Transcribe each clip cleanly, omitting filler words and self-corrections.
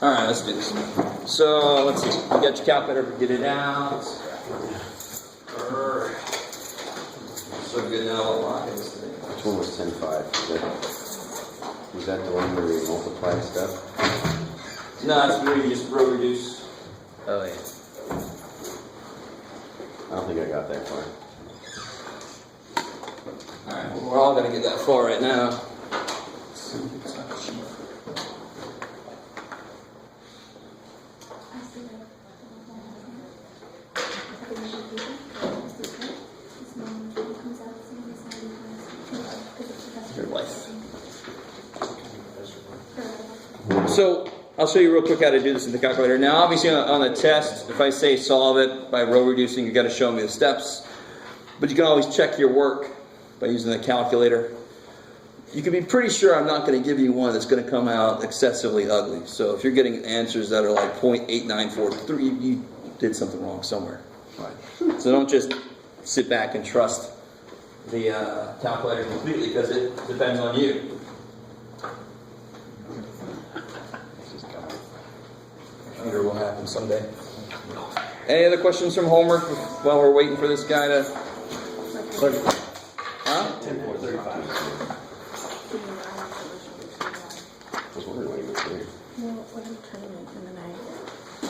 All right, let's do this. So let's see. You got your calculator. Get it out. So good now. What line is this thing? Which one was 10.5? Was that the one where we multiply stuff? No, it's where you just row reduce. Oh, yeah. I don't think I got that far. All right, well, we're all going to get that far right now. Your life. So I'll show you real quick how to do this in the calculator. Now, obviously, on the test, if I say solve it by row reducing, you got to show me the steps. But you can always check your work by using the calculator. You can be pretty sure I'm not going to give you one that's going to come out excessively ugly. So if you're getting answers that are like 0.8943, you did something wrong somewhere. Right. So don't just sit back and trust the calculator completely, because it depends on you. I'm sure will happen someday. Any other questions from homework while we're waiting for this guy to... Huh? 10.35. I was wondering why you were there.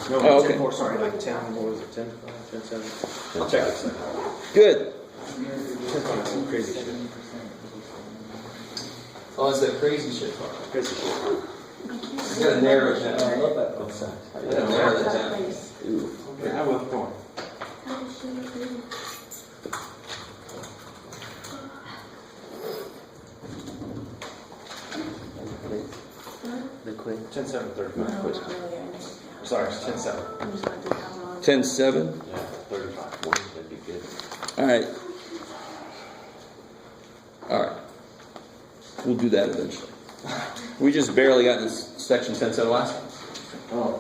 No, Oh, okay. 10 sorry, like 10, what was it, 10, 10, 7? I'll check it. Good. 10, some crazy shit. Oh, it's that crazy shit part. Crazy shit. You gotta narrow it down. I love that both sides. You gotta narrow that down. Okay, I will go on. The quick. 10, 7, 35. Sorry, 10, 7. 10-7. Yeah, 35. That'd be good. All right. All right. We'll do that eventually. We just barely got this section 10-7 last time. Oh.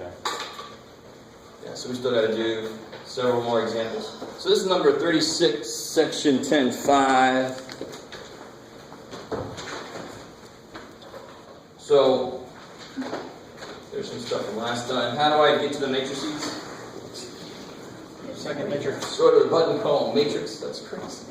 Okay. Yeah, so we still got to do several more examples. So this is number 36, section 10.5. So there's some stuff from last time. How do I get to the matrices? Second matrix. Go to the button called matrix. That's crazy.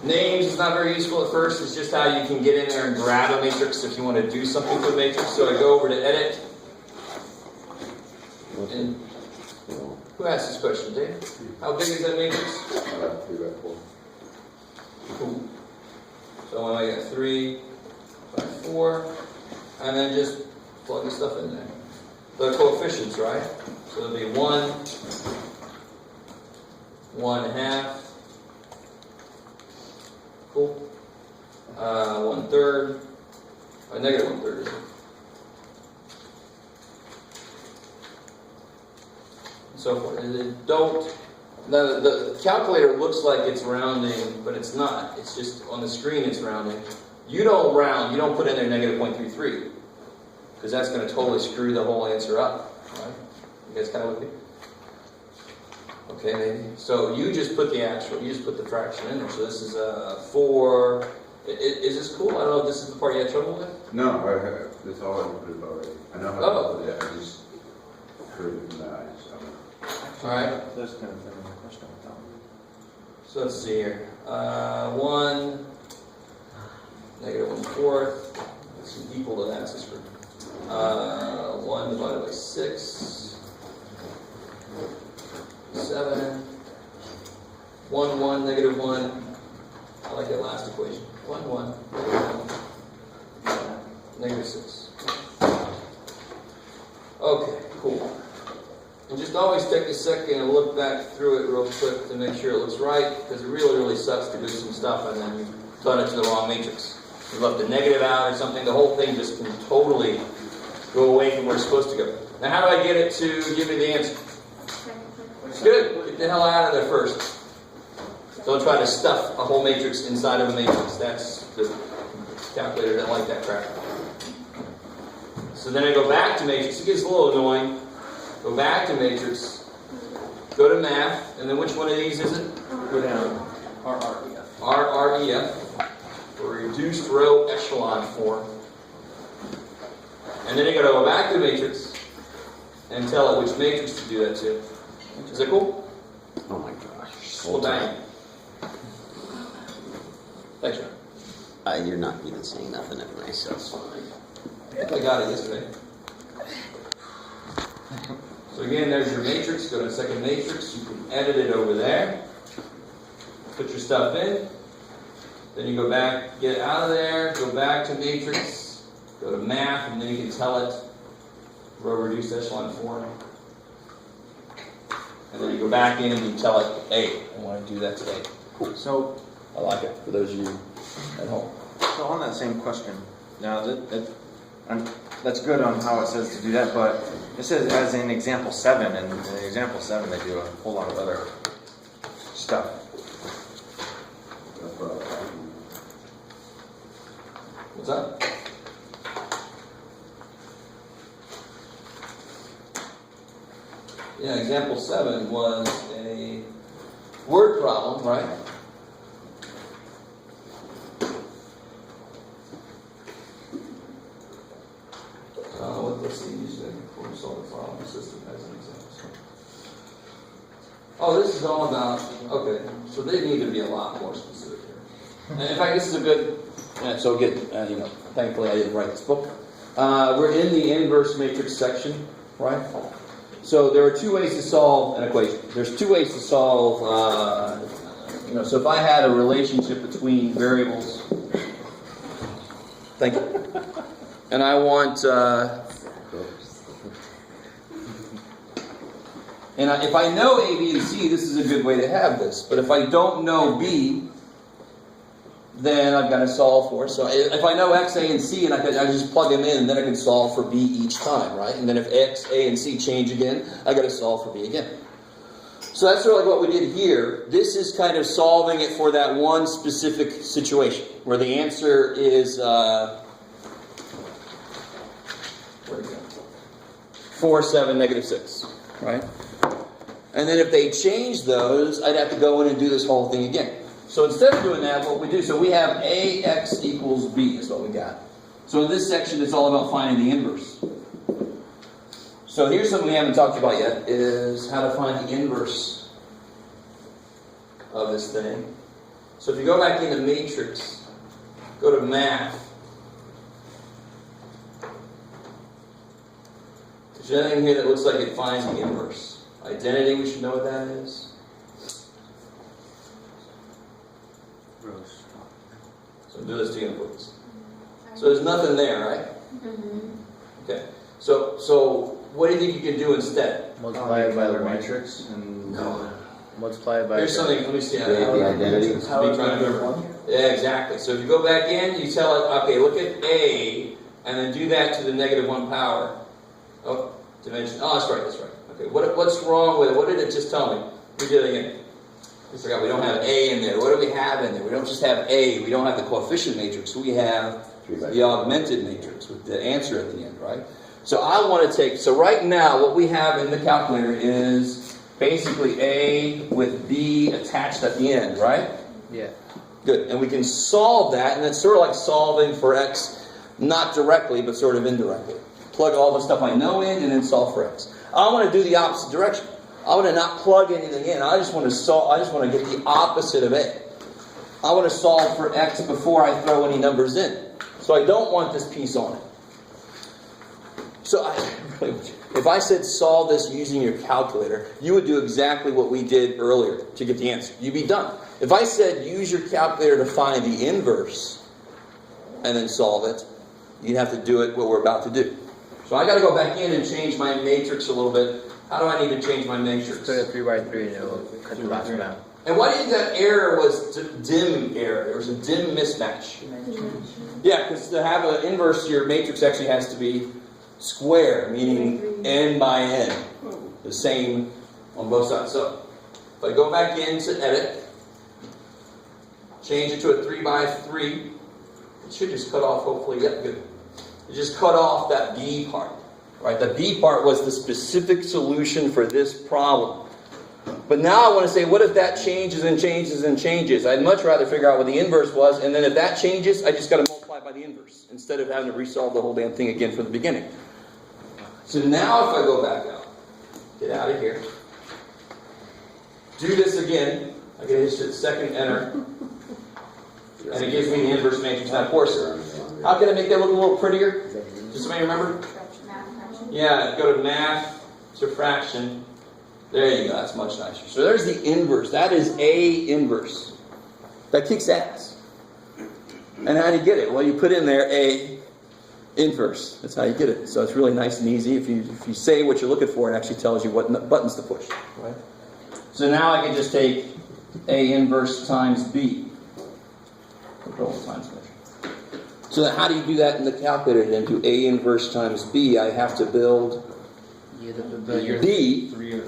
Names is not very useful at first. It's just how you can get in there and grab a matrix if you want to do something to a matrix. So I go over to edit. And who asked this question, Dave? How big is that matrix? 3/4. Cool. So when I get 3 by 4, and then just plug the stuff in there. The coefficients, right? So it'll be 1, 1/2. Cool. 1/3. Negative 1/3, is it? And so forth. And then the calculator looks like it's rounding, but it's not. It's just on the screen it's rounding. You don't round. You don't put in there negative 0.33, because that's going to totally screw the whole answer up. Right? You guys kind of with me? Okay, maybe. So you just put the fraction in there. So this is 4. Is this cool? I don't know if this is the part you had trouble with. No, that's all I put it already. I know how to put it. I just heard it from the eyes. All right. That's kind of thing. Question with that. So let's see here. 1, negative 1/4. This is equal to that. This is for 1 divided by 6. 7. 1, 1, negative 1. I like that last equation. 1, 1, negative 6. Okay, cool. And just always take a second and look back through it real quick to make sure it looks right, because it really, really sucks to do some stuff and then you've done it to the wrong matrix. You left a negative out or something, the whole thing just can totally go away from where it's supposed to go. Now, how do I get it to give me the answer? Good. Get the hell out of there first. Don't try to stuff a whole matrix inside of a matrix. That's the calculator doesn't like that crap. So then I go back to matrix. It gets a little annoying. Go back to matrix. Go to math. And then which one of these is it? Go down. RREF. RREF. For reduced row echelon form. And then you're going to go back to the matrix and tell it which matrix to do that to. Is that cool? Oh my gosh. Well, bang. Thanks, John. You're not even saying nothing anyway, so. That's fine. I think I got it yesterday. So again, there's your matrix. Go to the second matrix. You can edit it over there. Put your stuff in. Then you go back, get out of there, go back to matrix, go to math, and then you can tell it row reduced echelon form. And then you go back in and you tell it A. I want to do that today. Cool. So, I like it for those of you at home. so on that same question, now that's good on how it says to do that, but it says as in example 7, and in example 7 they do a whole lot of other stuff. That's what I was thinking. What's that? Yeah, example 7 was a word problem, right? Let's see, usually before we solve the problem system as an example. Oh, this is all about, okay, so they need to be a lot more specific here. And in fact, this is a good, so again, thankfully I didn't write this book. We're in the inverse matrix section, right? So there are two ways to solve an equation. There's two ways to solve, so if I had a relationship between variables, thank you, and I want, if I know A, B, and C, this is a good way to have this. But if I don't know B, then I've got to solve for it. So if I know X, A, and C, and I just plug them in, and then I can solve for B each time, right? And then if X, A, and C change again, I got to solve for B again. So that's sort of like what we did here. This is kind of solving it for that one specific situation, where the answer is, where'd it go? 4, 7, -6, right? And then if they change those, I'd have to go in and do this whole thing again. So instead of doing that, what we do, so we have AX equals B is what we got. So in this section, it's all about finding the inverse. So here's something we haven't talked about yet, is how to find the inverse of this thing. So if you go back into matrix, go to math. Is there anything here that looks like it finds the inverse? Identity, we should know what that is. So do this together, please. So there's nothing there, right? Okay. So what do you think you can do instead? Multiply it by the matrix and No. Multiply it by Here's something, let me see how to Create the identity. be trying to remember. Yeah, exactly. So if you go back in, you tell it, okay, look at A, and then do that to the -1 power. Oh, dimension. Oh, that's right. Okay, what's wrong with it? What did it just tell me? We did it again. We forgot we don't have A in there. What do we have in there? We don't just have A. We don't have the coefficient matrix. We have the augmented matrix with the answer at the end, right? So I want to take, so right now what we have in the calculator is basically A with B attached at the end, right? Yeah. Good. And we can solve that, and it's sort of like solving for X, not directly, but sort of indirectly. Plug all the stuff I know in and then solve for X. I want to do the opposite direction. I want to not plug anything in. I just want to solve. I just want to get the opposite of A. I want to solve for X before I throw any numbers in. So I don't want this piece on it. So if I said solve this using your calculator, you would do exactly what we did earlier to get the answer. You'd be done. If I said use your calculator to find the inverse and then solve it, you'd have to do it what we're about to do. So I got to go back in and change my matrix a little bit. How do I need to change my matrix? Put a 3 by 3 and it will cut the bottom out. And why do you think that error was dim error? There was a dim mismatch. Yeah, because to have an inverse, your matrix actually has to be square, meaning n by n. The same on both sides. So if I go back in to edit, change it to a 3 by 3, it should just cut off, hopefully, yeah, good. It just cut off that B part. Right? The B part was the specific solution for this problem. But now I want to say, what if that changes and changes and changes? I'd much rather figure out what the inverse was, and then if that changes, I just got to multiply by the inverse, instead of having to resolve the whole damn thing again from the beginning. So now if I go back out, get out of here, do this again, I get hit second enter, and it gives me the inverse matrix. Now of course, how can I make that look a little prettier? Does somebody remember? Yeah, go to math to fraction. There you go, that's much nicer. So there's the inverse. That is A inverse. That kicks ass. And how do you get it? Well, you put in there A inverse. That's how you get it. So it's really nice and easy. If you say what you're looking for, it actually tells you what buttons to push. Right? So now I can just take A inverse times B. So then how do you do that in the calculator then? Do A inverse times B, I have to build B. 3 to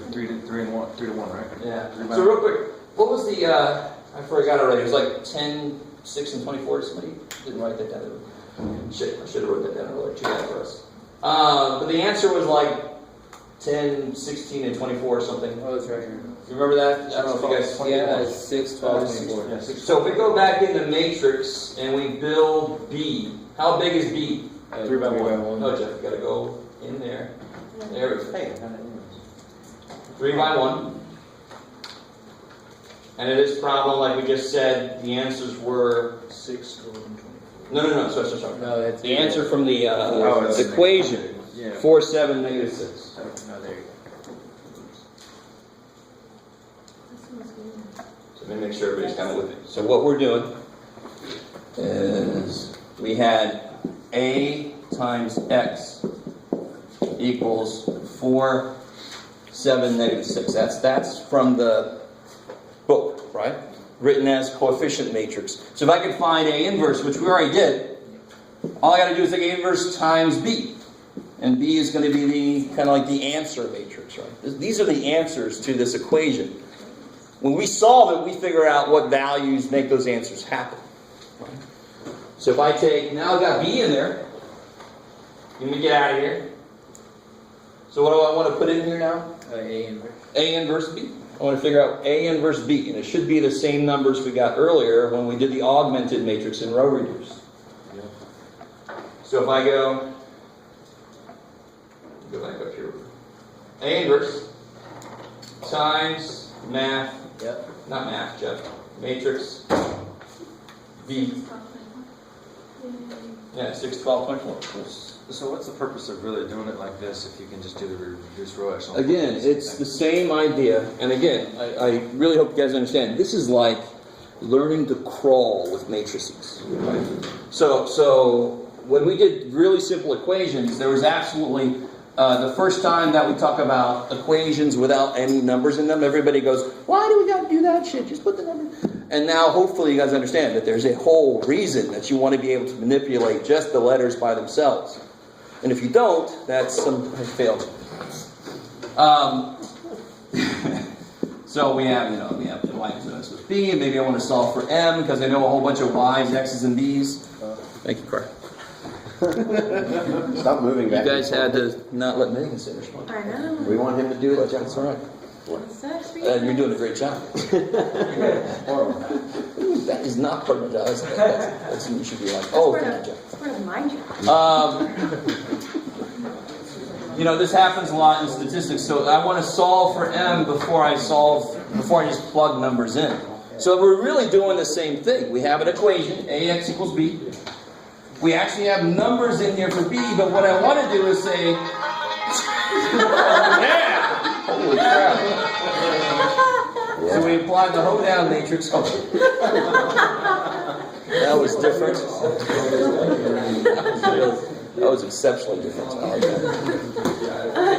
1, right? Yeah. So real quick, what was the, I forgot already, it was like 10, 6, and 24. Somebody didn't write that down. Shit, I should have wrote that down earlier. Too bad for us. But the answer was like 10, 16, and 24 or something. Oh, it's right here. You remember that? I don't know if you guys... Yeah, it's 6, 12, 24. Yeah, So if we go back in the matrix and we build B, how big is B? 3 by 1. No, Jeff, you gotta go in there. There we go. 3 by 1. And in this problem, like we just said, the answers were 6, 12, and 24. No. Sorry. No, it's the answer from the it's equation, yeah. 4, 7, negative 6. No, there you go. So let me make sure everybody's kind of with it. So what we're doing is we had A times X equals 4, 7, negative 6. That's from the book, right? Written as coefficient matrix. So if I could find A inverse, which we already did, all I got to do is take A inverse times B. And B is going to be the kind of like the answer matrix, right? These are the answers to this equation. When we solve it, we figure out what values make those answers happen. Right? So if I take, now I've got B in there. Let me get out of here. So what do I want to put in here now? A inverse. A inverse B. I want to figure out A inverse B. And it should be the same numbers we got earlier when we did the augmented matrix in row reduce. So if I go back up here. A inverse times math. Yep. Not math, Jeff. Matrix B. Yeah, 6, 12, 24. So what's the purpose of really doing it like this if you can just do the reduced row echelon? Again, it's the same idea. And again, I really hope you guys understand. This is like learning to crawl with matrices. Right? So when we did really simple equations, there was absolutely... the first time that we talk about equations without any numbers in them, everybody goes, why do we got to do that shit? Just put the number. And now hopefully you guys understand that there's a whole reason that you want to be able to manipulate just the letters by themselves. And if you don't, that's some failed. So we have y is x with b. Maybe I want to solve for m because I know a whole bunch of y's, x's, and b's. Thank you, Carl. Stop moving back. You guys had to not let Megan say this one. I know. We want him to do it. That's all right. Sucks for you. You're doing a great job. That is not part of my job. That's you should be like, oh, thank you, Jeff. It's part of my job. This happens a lot in statistics. So I want to solve for m before I just plug numbers in. So we're really doing the same thing. We have an equation, ax equals b. We actually have numbers in here for b, but what I want to do is say, yeah! Holy crap. Yeah. So we applied the hoedown matrix. Oh. That was different. That was exceptionally different. I like that.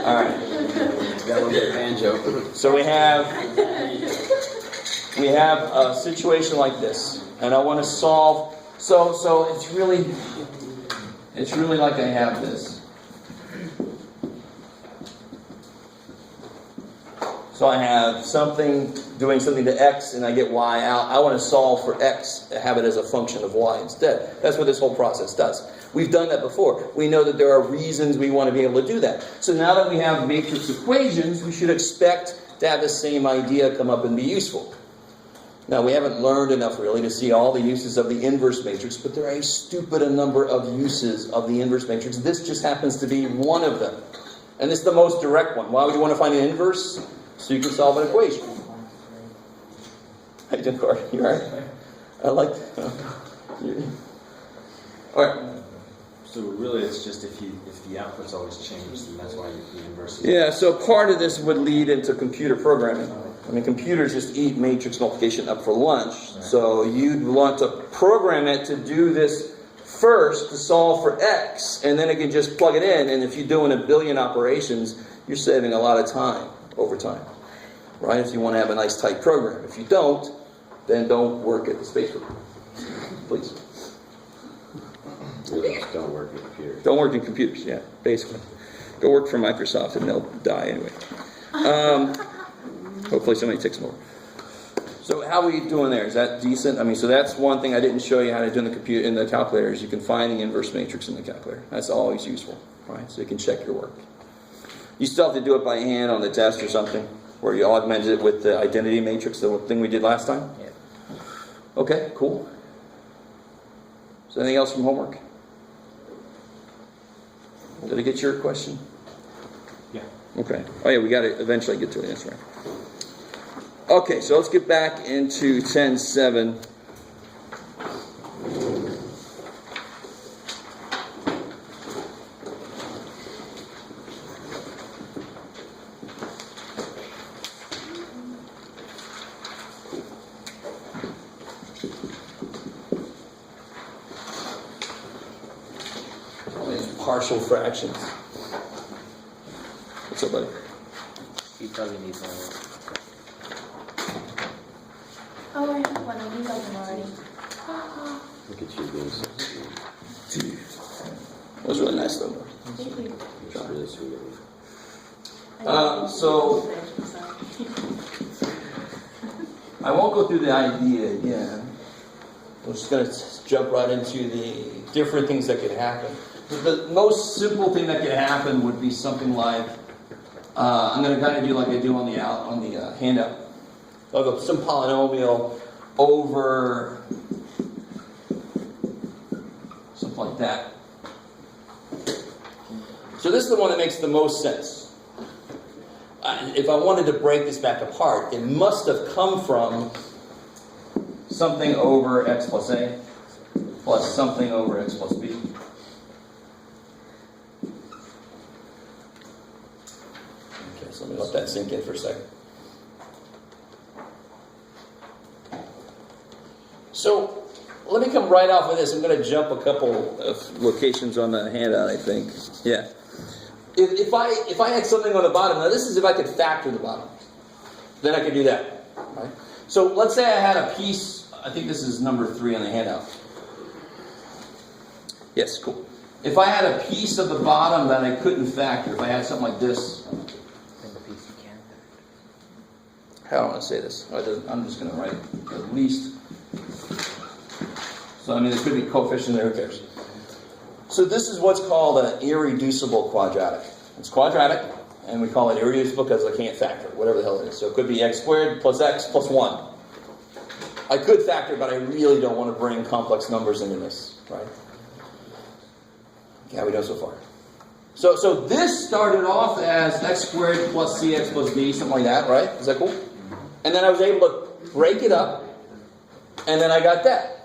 All right. Got a little bit of banjo. So we have a situation like this, and I want to solve. So it's really like I have this. So I have doing something to x, and I get y out. I want to solve for x, have it as a function of y instead. That's what this whole process does. We've done that before. We know that there are reasons we want to be able to do that. So now that we have matrix equations, we should expect to have the same idea come up and be useful. Now, we haven't learned enough really to see all the uses of the inverse matrix, but there are a stupid number of uses of the inverse matrix. This just happens to be one of them. And this is the most direct one. Why would you want to find an inverse? So you can solve an equation. How you doing, Corey? You all right? I like that. All right. So really, it's just if the output's always changed, and that's why the inverse is. Yeah, so part of this would lead into computer programming. I mean, computers just eat matrix multiplication up for lunch. So you'd want to program it to do this first to solve for x, and then it can just plug it in. And if you're doing a billion operations, you're saving a lot of time over time, right? If you want to have a nice tight program. If you don't, then don't work at the space program, please. Really just don't work in computers. Don't work in computers, yeah, basically. Go work for Microsoft and they'll die anyway. Hopefully somebody takes them over. So how are you doing there? Is that decent? I mean, so that's one thing I didn't show you how to do in the computer, in the calculator, is you can find the inverse matrix in the calculator. That's always useful, right? So you can check your work. You still have to do it by hand on the test or something, where you augmented it with the identity matrix, the thing we did last time? Yeah. Okay, cool. So anything else from homework? Did I get your question? Yeah. Okay. Oh yeah, we got to eventually get to it. That's right. Okay, so let's get back into 10.7. Partial fractions. What's up, buddy? He probably needs one. Oh, I have one. I need one already. Look at you being so sweet. That was really nice, though. Thank you. It's really sweet of you. So I won't go through the idea again. We're just going to jump right into the different things that could happen. The most simple thing that could happen would be something like, I'm going to kind of do like I do on the handout. I'll go some polynomial over something like that. So this is the one that makes the most sense. If I wanted to break this back apart, it must have come from something over x plus a plus something over x plus b. Okay, so let me let that sink in for a second. So let me come right off of this. I'm going to jump a couple of locations on the handout, I think. Yeah. If I had something on the bottom, now this is if I could factor the bottom. Then I could do that. Right? So let's say I had a piece, I think this is number 3 on the handout. Yes, cool. If I had a piece of the bottom that I couldn't factor, if I had something like this. Then the piece you can. How do I want to say this? I'm just going to write at least. So, I mean, there could be coefficient there, who cares? So this is what's called an irreducible quadratic. It's quadratic, and we call it irreducible because I can't factor it, whatever the hell it is. So it could be x squared plus x plus 1. I could factor, but I really don't want to bring complex numbers into this, right? Okay, how we doing so far? So this started off as x squared plus cx plus b, something like that, right? Is that cool? And then I was able to break it up, and then I got that.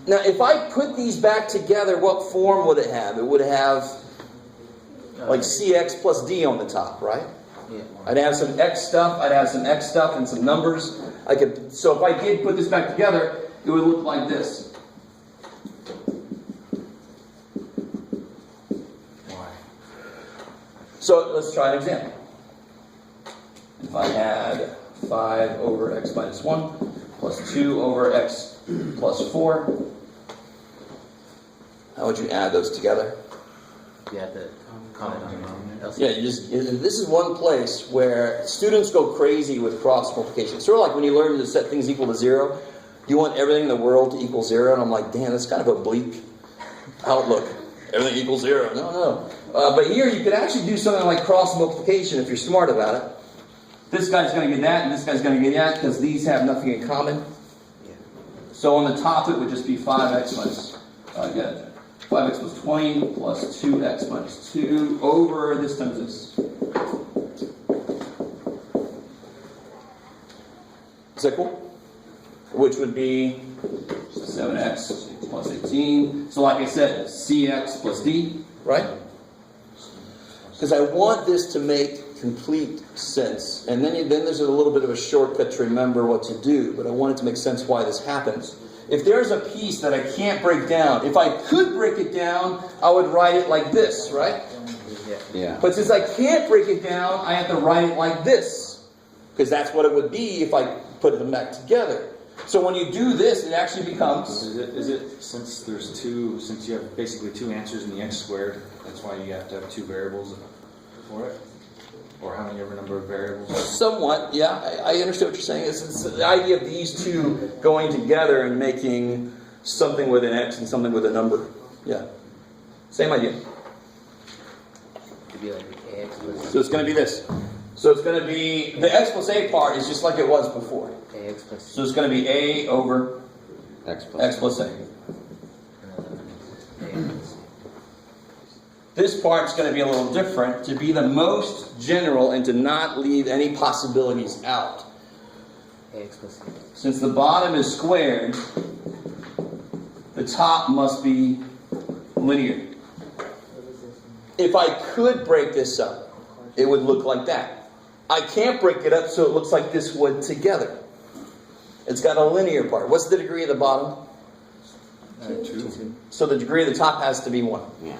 Now, if I put these back together, what form would it have? It would have like cx plus d on the top, right? Yeah. I'd have some x stuff, I'd have some x stuff, and some numbers. So if I did put this back together, it would look like this. Why? So let's try an example. If I had 5 over x minus 1 plus 2 over x plus 4, how would you add those together? You have to comment on it. Yeah, this is one place where students go crazy with cross multiplication. Sort of like when you learn to set things equal to 0, you want everything in the world to equal 0, and I'm like, damn, that's kind of a bleak outlook. Everything equals 0. No. But here you could actually do something like cross multiplication if you're smart about it. This guy's going to get that, and this guy's going to get that, because these have nothing in common. Yeah. So on the top, it would just be 5x minus, 5x plus 20 plus 2x minus 2 over this times this. Is that cool? Which would be 7x plus 18. So like I said, cx plus d, right? Because I want this to make complete sense. And then there's a little bit of a shortcut to remember what to do, but I want it to make sense why this happens. If there's a piece that I can't break down, if I could break it down, I would write it like this, right? Yeah. But since I can't break it down, I have to write it like this. Because that's what it would be if I put them back together. So when you do this, it actually becomes... Is it since you have basically two answers in the x squared, that's why you have to have two variables for it? Or how many ever number of variables? Somewhat, yeah. I understand what you're saying. It's the idea of these two going together and making something with an x and something with a number. Yeah. Same idea. It'd be like ax plus So it's going to be this. So it's going to be... The x plus a part is just like it was before. ax plus So it's going to be a over X plus. x plus a. another one is ax. This part's going to be a little different to be the most general and to not leave any possibilities out. Ax plus c. Since the bottom is squared, the top must be linear. If I could break this up, it would look like that. I can't break it up so it looks like this would together. It's got a linear part. What's the degree of the bottom? 2. So the degree of the top has to be 1. Yeah.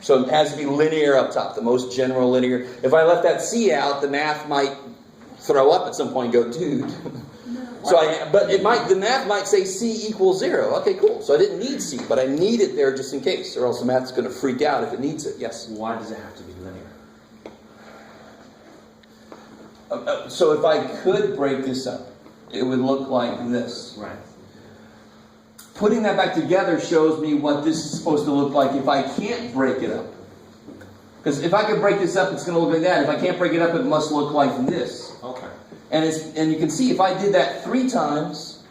So it has to be linear up top, the most general linear. If I left that C out, the math might throw up at some point and go, dude. The math might say C equals 0. Okay, cool. So I didn't need C, but I need it there just in case, or else the math's going to freak out if it needs it. Yes? Why does it have to be linear? So if I could break this up, it would look like this. Right. Putting that back together shows me what this is supposed to look like if I can't break it up. Because if I could break this up, it's going to look like that. If I can't break it up, it must look like this. Okay. And you can see if I did that 3 times,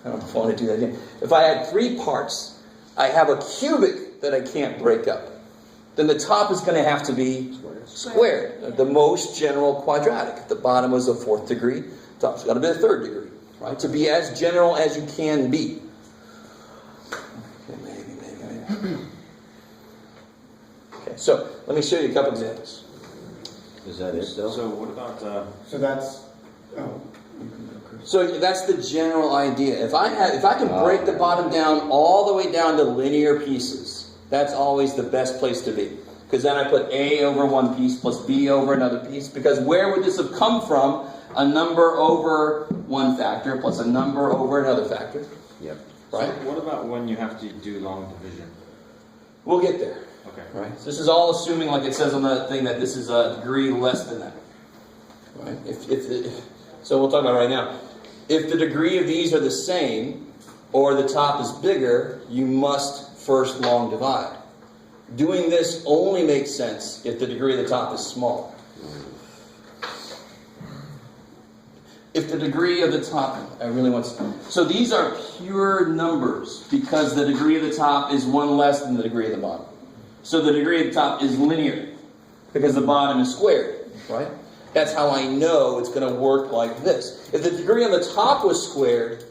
I don't know if I want to do that again. If I had 3 parts, I have a cubic that I can't break up. Then the top is going to have to be squared. The most general quadratic. The bottom was a 4th degree. The top's got to be a 3rd degree. Right? To be as general as you can be. Okay, maybe. Okay, so let me show you a couple examples. Is that it though? So what about So that's, So that's the general idea. If I can break the bottom down all the way down to linear pieces, that's always the best place to be. Because then I put A over one piece plus B over another piece. Because where would this have come from? A number over one factor plus a number over another factor. Yep. Right? So what about when you have to do long division? We'll get there. Okay. Right? So this is all assuming, like it says on the thing, that this is a degree less than that. Right? So we'll talk about it right now. If the degree of these are the same, or the top is bigger, you must first long divide. Doing this only makes sense if the degree of the top is smaller. If the degree of the top, so these are pure numbers because the degree of the top is 1 less than the degree of the bottom. So the degree of the top is linear because the bottom is squared, right? That's how I know it's going to work like this. If the degree on the top was squared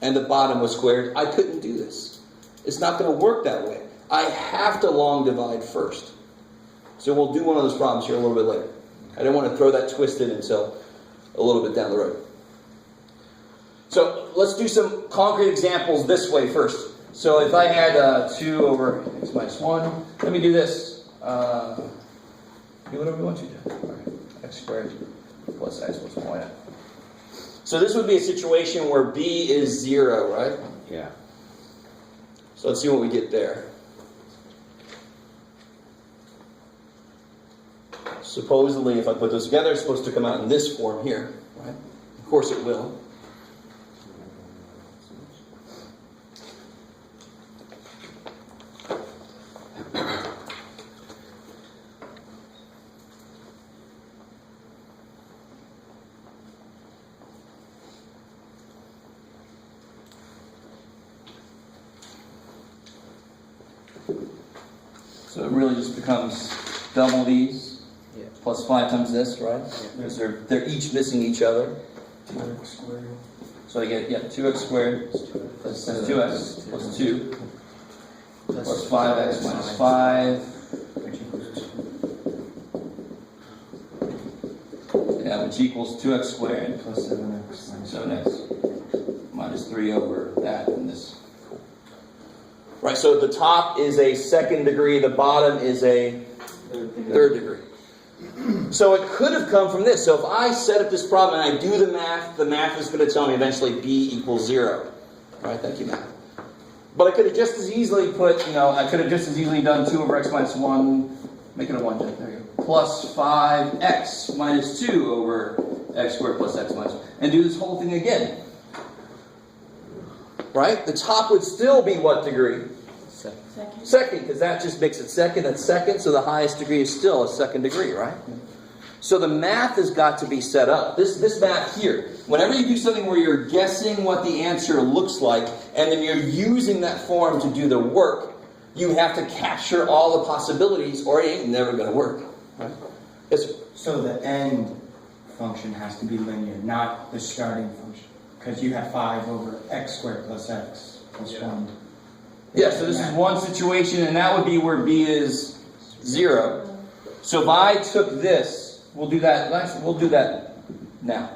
and the bottom was squared, I couldn't do this. It's not going to work that way. I have to long divide first. So we'll do one of those problems here a little bit later. I don't want to throw that twist in until a little bit down the road. So let's do some concrete examples this way first. So if I had 2 over x minus 1, let me do this. Do whatever we want to do. All right. X squared plus x plus y. So this would be a situation where b is 0, right? Yeah. So let's see what we get there. Supposedly, if I put those together, it's supposed to come out in this form here, right? Of course it will. So it really just becomes double these, Yeah. plus 5 times this, right? Because they're each missing each other. So I get, 2x squared plus 2x plus 2 plus 5x minus 5. Yeah, which equals 2x squared Plus 7x minus 7x minus 3 over that and this. Cool. Right, so the top is a second degree, the bottom is a third degree. So it could have come from this. So if I set up this problem and I do the math is going to tell me eventually b equals 0. All right, thank you, math. But I could have just as easily put, I could have just as easily done 2 over x minus 1, make it a 1, there you go, plus 5x minus 2 over x squared plus x minus 1, and do this whole thing again. Right? The top would still be what degree? Second. Second, because that just makes it second. That's second, so the highest degree is still a second degree, right? So the math has got to be set up. This math here, whenever you do something where you're guessing what the answer looks like, and then you're using that form to do the work, you have to capture all the possibilities, or it ain't never going to work. Right? Yes, sir. So the end function has to be linear, not the starting function. Because you have 5 over x squared plus x plus 1. Yeah, so this is one situation, and that would be where b is 0. So if I took this, we'll do that now.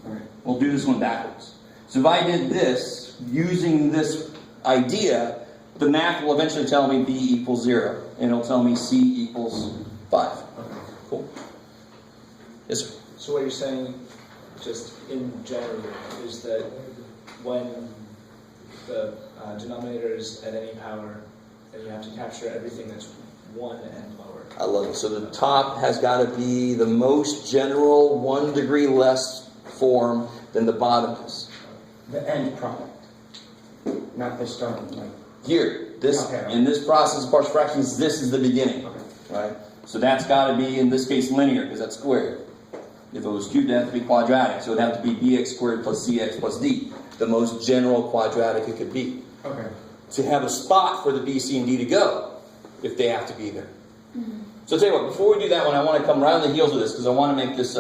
Alright. We'll do this one backwards. So if I did this, using this idea, the math will eventually tell me b equals 0, and it'll tell me c equals 5. Cool. Yes, sir. So what you're saying, just in general, is that when the denominator is at any power, then you have to capture everything that's 1 and lower. I love it. So the top has got to be the most general 1 degree less form than the bottom is. The end product, not the starting. Here, this Okay. in this process of partial fractions, this is the beginning, right? So that's got to be, in this case, linear, because that's squared. If it was cubed, it would have to be quadratic. So it would have to be bx squared plus cx plus d, the most general quadratic it could be. Okay. To have a spot for the b, c, and d to go, if they have to be there. So I'll tell you what, before we do that one, I want to come right on the heels of this, because I want to make this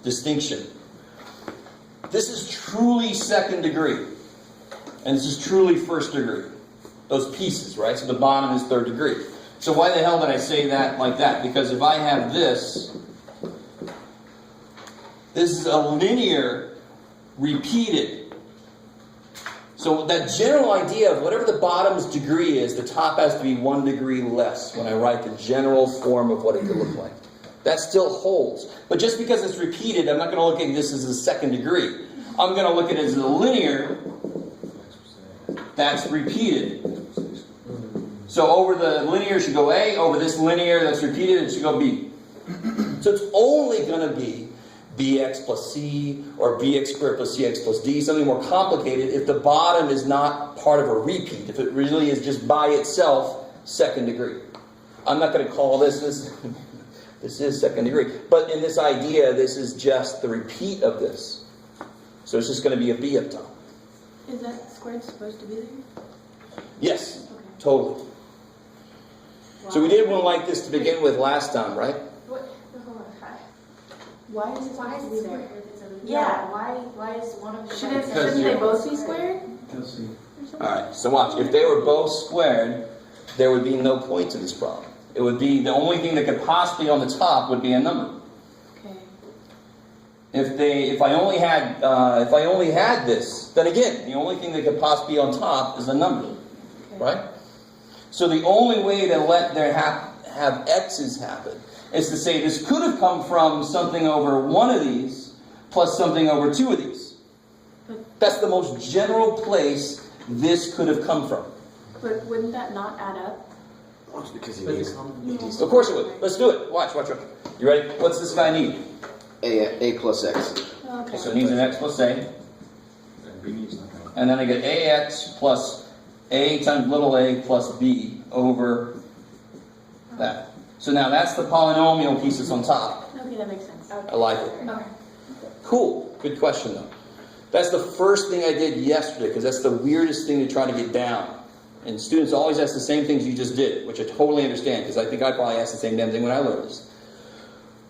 distinction. This is truly second degree, and this is truly first degree. Those pieces, right? So the bottom is third degree. So why the hell did I say that like that? Because if I have this is a linear repeated. So that general idea of whatever the bottom's degree is, the top has to be 1 degree less when I write the general form of what it could look like. That still holds. But just because it's repeated, I'm not going to look at this as a second degree. I'm going to look at it as a linear that's repeated. So over the linear should go A, over this linear that's repeated, it should go B. So it's only going to be bx plus c, or bx squared plus cx plus d, something more complicated, if the bottom is not part of a repeat, if it really is just by itself second degree. I'm not going to call this is second degree, but in this idea, this is just the repeat of this. So it's just going to be a b up top. Is that squared supposed to be there? Yes, Okay. totally. So we did one like this to begin with last time, right? What? Hold on. Why is it Why supposed is to be it there? squared if it's a yeah? Why is one of them? Shouldn't they both be squared? Alright, so watch. If they were both squared, there would be no point to this problem. It would be, the only thing that could possibly on the top would be a number. Okay. If I only had this, then again, the only thing that could possibly be on top is a number. Okay. Right? So the only way to let there have x's happen is to say this could have come from something over one of these plus something over two of these. That's the most general place this could have come from. But wouldn't that not add up? Oh, it's because he But needs Of course it would. Let's do it. Watch. You ready? What's this guy need? a plus x. Okay. So it needs an x plus a. And B needs nothing. And then I get ax plus a times little a plus b over that. So now that's the polynomial piece that's on top. Okay, that makes sense. I like it. Okay. Cool. Good question, though. That's the first thing I did yesterday, because that's the weirdest thing to try to get down. And students always ask the same things you just did, which I totally understand, because I think I probably asked the same damn thing when I learned this.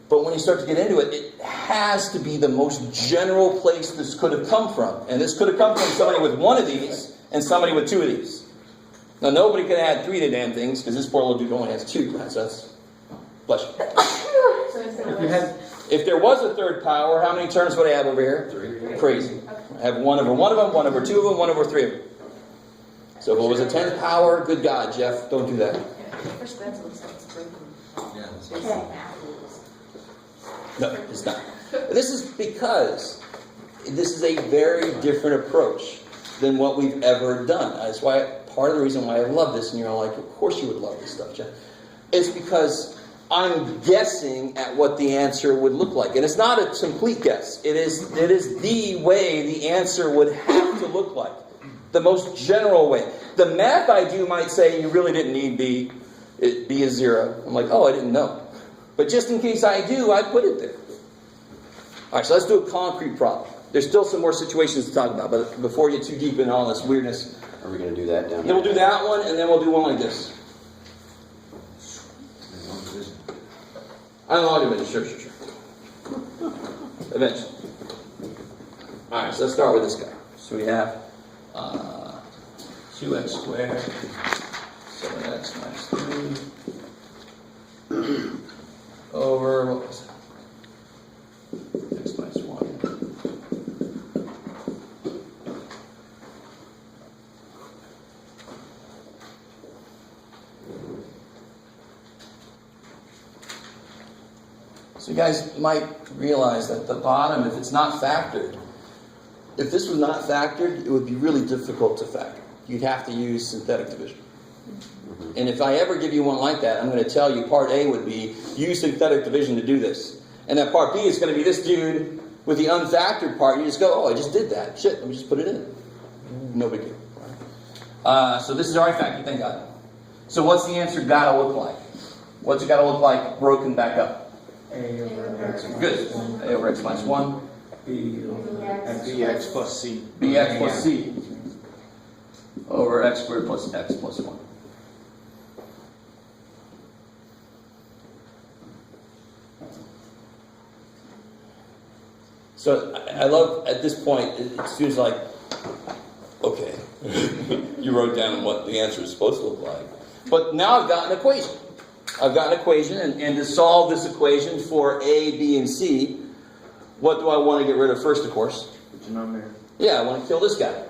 But when you start to get into it, it has to be the most general place this could have come from. And this could have come from somebody with one of these and somebody with two of these. Now, nobody could add three to damn things, because this poor little dude only has two. So that's... Bless you. If there was a third power, how many terms would I have over here? 3. Crazy. I have 1 over 1 of them, 1 over 2 of them, 1 over 3 of them. So if it was a 10th power, good God, Jeff, don't do that. First glance, it looks like it's breaking. Yeah. Okay. No, it's not. This is because this is a very different approach than what we've ever done. That's why part of the reason why I love this, and you're all like, of course you would love this stuff, Jeff. It's because I'm guessing at what the answer would look like. And it's not a complete guess. It is the way the answer would have to look like. The most general way. The math I do might say you really didn't need B. B is 0. I'm like, oh, I didn't know. But just in case I do, I put it there. All right, so let's do a concrete problem. There's still some more situations to talk about, but before you get too deep into all this weirdness, Are we going to do that down then there? we'll do that one, and then we'll do one like this. I don't know, I'll do it. Sure. Eventually. All right, so let's start with this guy. So we have 2x squared, 7x minus 3, over, what was that? X minus 1. So you guys might realize that the bottom, if it's not factored, if this was not factored, it would be really difficult to factor. You'd have to use synthetic division. And if I ever give you one like that, I'm going to tell you part A would be use synthetic division to do this. And then part B is going to be this dude with the unfactored part. You just go, oh, I just did that. Shit, let me just put it in. No big deal. So this is already factored, thank God. So what's the answer got to look like? What's it got to look like broken back up? A over X minus Good. 1. A over X minus 1. B over X. Bx plus c. Bx plus c over x squared plus x plus 1. So I love, at this point, students are like, okay, you wrote down what the answer is supposed to look like. But now I've got an equation. I've got an equation, and to solve this equation for A, B, and C, what do I want to get rid of first, of course? The denominator. Yeah, I want to kill this guy.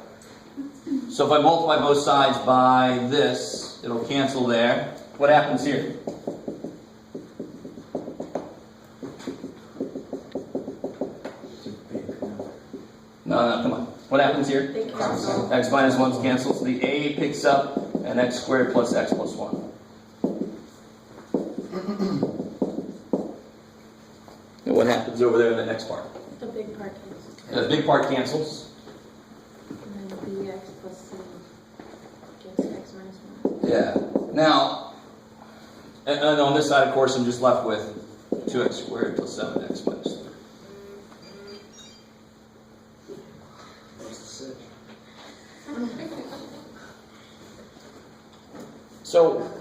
So if I multiply both sides by this, it'll cancel there. What happens here? It's a big number. No, come on. What happens here? They cancel. X minus 1 cancels. So the A picks up, and x squared plus x plus 1. And what happens over there in the next part? The big part cancels. The big part cancels. And then bx plus c gives x minus 1. Yeah. Now, and on this side, of course, I'm just left with 2x squared plus 7x minus 3. So,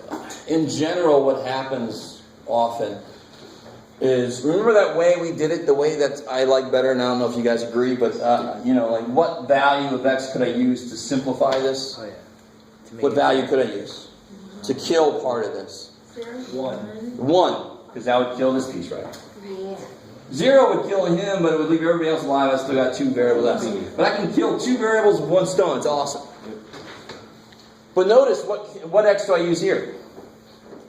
in general, what happens often is, remember that way we did it, the way that I like better, and I don't know if you guys agree, but, like what value of x could I use to simplify this? Oh, yeah. To make What it value fair. could I use to kill part of this? 1. 1, because that would kill this piece, right? Yeah. 0 would kill him, but it would leave everybody else alive. I still got 2 variables left. But I can kill 2 variables with 1 stone. It's awesome. But notice, what x do I use here?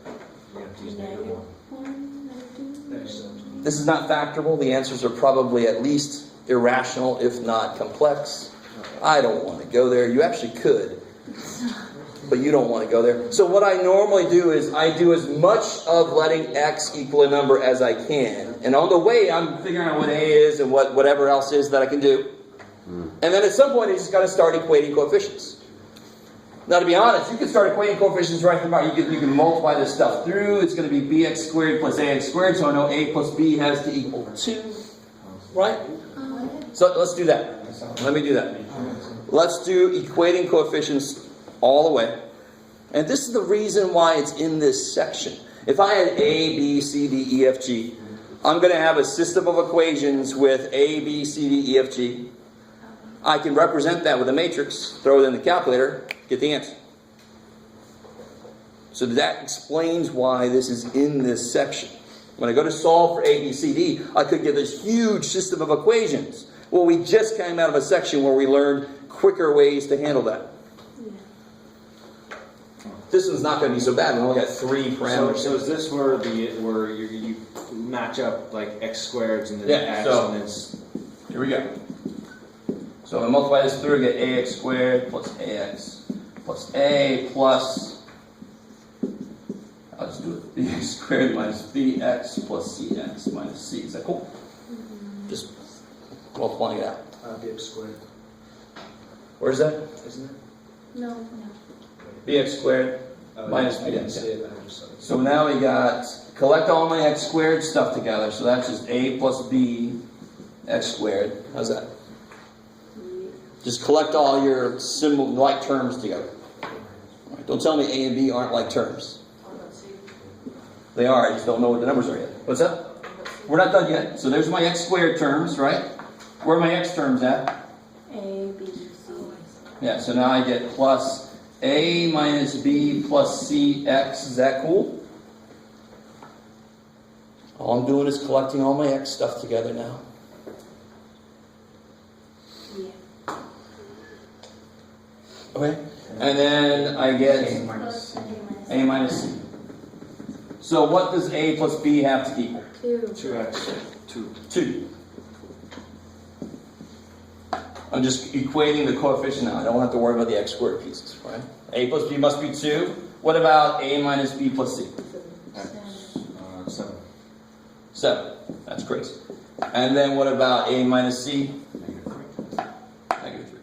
You're gonna have to use Negative -1. 1. This is not factorable. The answers are probably at least irrational, if not complex. I don't want to go there. You actually could, but you don't want to go there. So what I normally do is I do as much of letting x equal a number as I can. And on the way, I'm figuring out what a is and whatever else is that I can do. And then at some point, you just got to start equating coefficients. Now, to be honest, you can start equating coefficients right from the start. You can multiply this stuff through. It's going to be bx squared plus ax squared, so I know a plus b has to equal 2. Right? So let's do that. Let me do that. Let's do equating coefficients all the way. And this is the reason why it's in this section. If I had A, B, C, D, E, F, G, I'm going to have a system of equations with A, B, C, D, E, F, G. I can represent that with a matrix, throw it in the calculator, get the answer. So that explains why this is in this section. When I go to solve for A, B, C, D, I could get this huge system of equations. Well, we just came out of a section where we learned quicker ways to handle that. This one's not going to be so bad. We only got 3 parameters. So is this where you match up like x squareds and then Yeah, x so- and it's Here we go. So I'm going to multiply this through, get ax squared plus ax plus a plus, I'll just do it, bx squared minus bx plus cx minus c. Is that cool? Just multiplying it out. Bx squared, Where's that? isn't it? No. Bx squared minus I didn't bx. see it, but I just saw it. So now we got, collect all my x squared stuff together. So that's just a plus b x squared. How's that? Just collect all your symbol like terms together. All right, don't tell me A and B aren't like terms. They are, I just don't know what the numbers are yet. What's that? We're not done yet. So there's my x squared terms, right? Where are my x terms at? A, B, C. Yeah, so now I get plus A minus B plus CX. Is that cool? All I'm doing is collecting all my x stuff together now. Yeah. Okay? And then I get A minus C. A minus C. So what does A plus B have to equal? 2. 2x 2. 2. I'm just equating the coefficient now. I don't have to worry about the x squared pieces, right? A plus B must be 2. What about A minus B plus C? 7. 7. That's crazy. And then what about A minus C? Negative 3.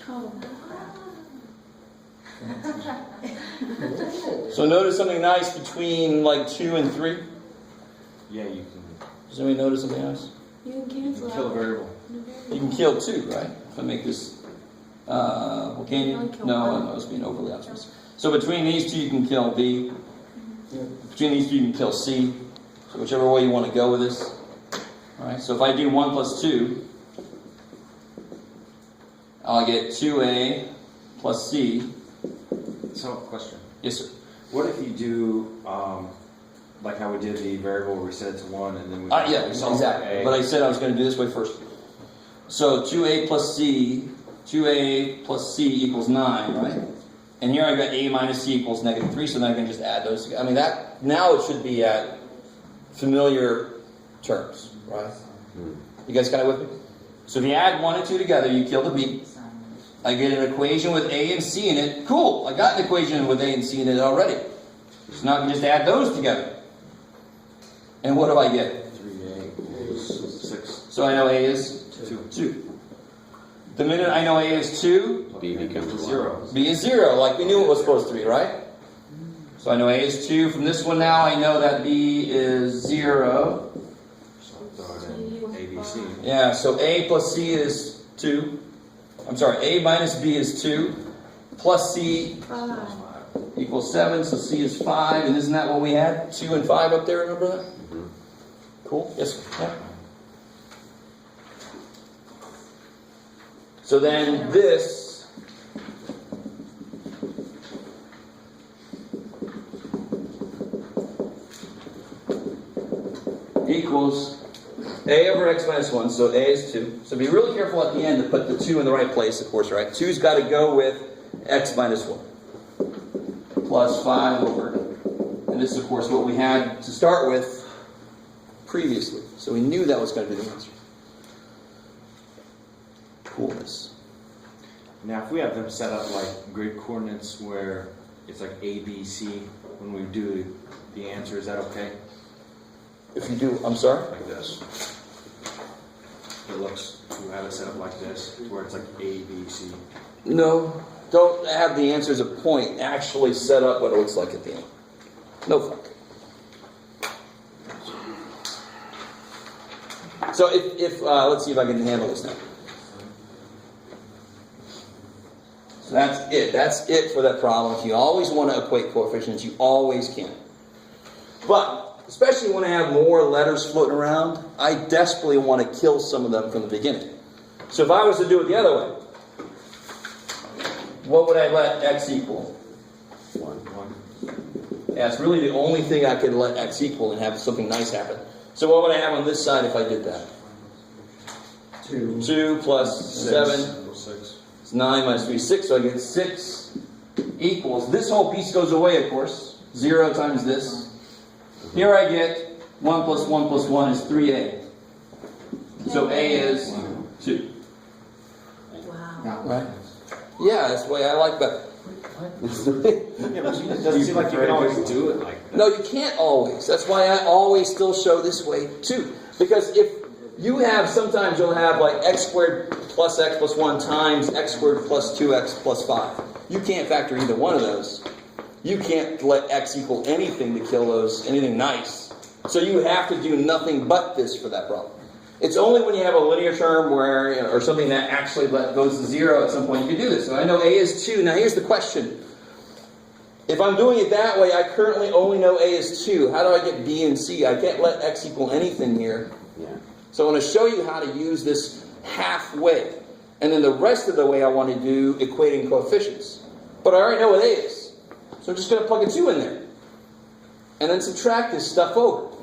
Oh. So notice something nice between like 2 and 3? Yeah, you Does anybody notice something nice? You can can cancel kill a out. variable. You can kill 2, right? If I make this, well, can you? only kill No, one. I was being overly optimistic. So between these 2 you can kill B. Between these 2 you can kill C. So whichever way you want to go with this. Alright, so if I do 1 plus 2, I'll get 2A plus C. So, question. Yes, sir. What if you do, like how we did the variable where we set it to 1 and then we... Yeah, we solve exactly. A. But I said I was going to do this way first. So 2A plus C, 2A plus C equals 9, right? And here I got A minus C equals negative 3, so then I can just add those together. I mean, that now it should be at familiar terms, right? You guys kind of with me? So if you add 1 and 2 together, you kill the B. I get an equation with A and C in it. Cool, I got an equation with A and C in it already. So now I can just add those together. And what do I get? 3A equals 6. So I know A is 2. The minute I know A is 2, B becomes 0. B is 0, like we knew it was supposed to be, right? So I know A is 2. From this one now, I know that B is 0. So throw it in ABC. Yeah, so A plus C is 2. I'm sorry, A minus B is 2. Plus C 5. equals 7, so C is 5. And isn't that what we had? 2 and 5 up there, remember that? Cool? Yes, sir. Yeah. So then this equals A over x minus 1, so A is 2. So be really careful at the end to put the 2 in the right place, of course, right? 2's got to go with x minus 1. Plus 5 over, and this is, of course, what we had to start with previously. So we knew that was going to be the answer. Coolness. Now, if we have them set up like grid coordinates where it's like A, B, C, when we do the answer, is that okay? If you do, I'm sorry? Like this. It looks, you have it set up like this, where it's like A, B, C. No, don't have the answer as a point. Actually set up what it looks like at the end. No fuck. So if let's see if I can handle this now. So that's it. That's it for that problem. If you always want to equate coefficients, you always can. But, especially when I have more letters floating around, I desperately want to kill some of them from the beginning. So if I was to do it the other way, what would I let x equal? 1. Yeah, it's really the only thing I could let x equal and have something nice happen. So what would I have on this side if I did that? 2. 2 plus 7 6. is 9 minus 3 is 6. So I get 6 equals, this whole piece goes away, of course. 0 times this. Here I get 1 plus 1 plus 1 is 3a. So a is 2. Wow. Right? Yeah, that's the way I like that. Yeah, but it doesn't seem like you can always do it like that. No, you can't always. That's why I always still show this way too. Because if you have, sometimes you'll have like x squared plus x plus 1 times x squared plus 2x plus 5. You can't factor either one of those. You can't let x equal anything to kill those, anything nice. So you have to do nothing but this for that problem. It's only when you have a linear term where, you know, or something that actually goes to 0 at some point you can do this. So I know a is 2. Now here's the question. If I'm doing it that way, I currently only know a is 2. How do I get b and c? I can't let x equal anything here. Yeah. So I want to show you how to use this halfway. And then the rest of the way I want to do equating coefficients. But I already know what a is. So I'm just going to plug a 2 in there. And then subtract this stuff over.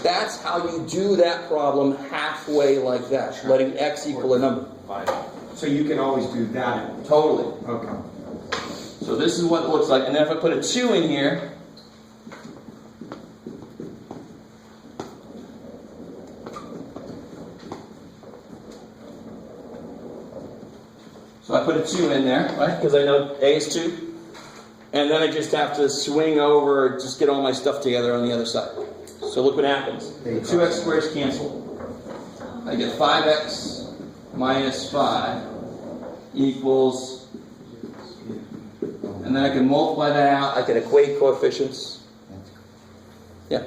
That's how you do that problem halfway like that. Letting x equal a number. So you can always do that. Totally. Okay. So this is what it looks like. And then if I put a 2 in here, so I put a 2 in there, right? Because I know a is 2. And then I just have to swing over, just get all my stuff together on the other side. So look what happens. The 2x squares cancel. I get 5x minus 5 equals, and then I can multiply that out. I can equate coefficients. Yeah.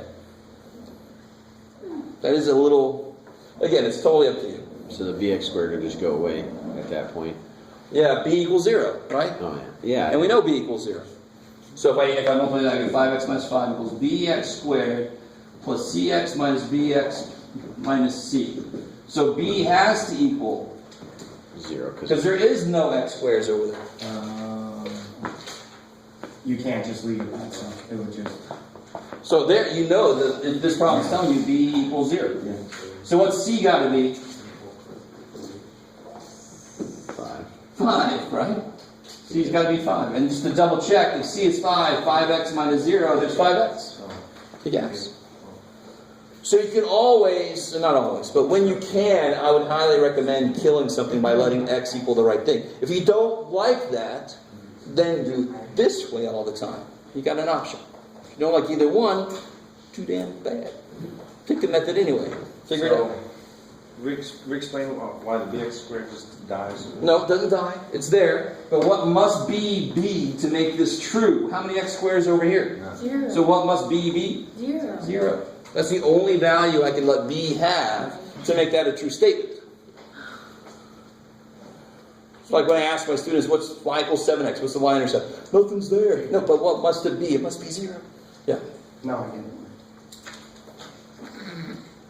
That is a little, again, it's totally up to you. So the bx squared would just go away at that point. Yeah, b equals 0, right? Oh, yeah. Yeah. And we know b equals 0. So if I multiply that, I get 5x minus 5 equals bx squared plus cx minus bx minus c. So b has to equal 0. because there is no x squares over there. You can't just leave it that, so it would just... So there, you know that this problem is telling you b equals 0. Yeah. So what's c got to be? 5. 5, right? C's got to be 5. And just to double check, if c is 5, 5x minus 0, there's 5x. Yes. So you can always, not always, but when you can, I would highly recommend killing something by letting x equal the right thing. If you don't like that, then do this way all the time. You got an option. If you don't like either one, too damn bad. Pick the method anyway. Figure it out. Re-explain why the bx squared just dies. No, it doesn't die. It's there. But what must b be to make this true? How many x squares over here? 0. So what must b be? 0. 0. That's the only value I can let b have to make that a true statement. It's like when I ask my students, what's y equals 7x? What's the y-intercept? Nothing's there. No, but what must it be? It must be 0. Yeah. No, I get it.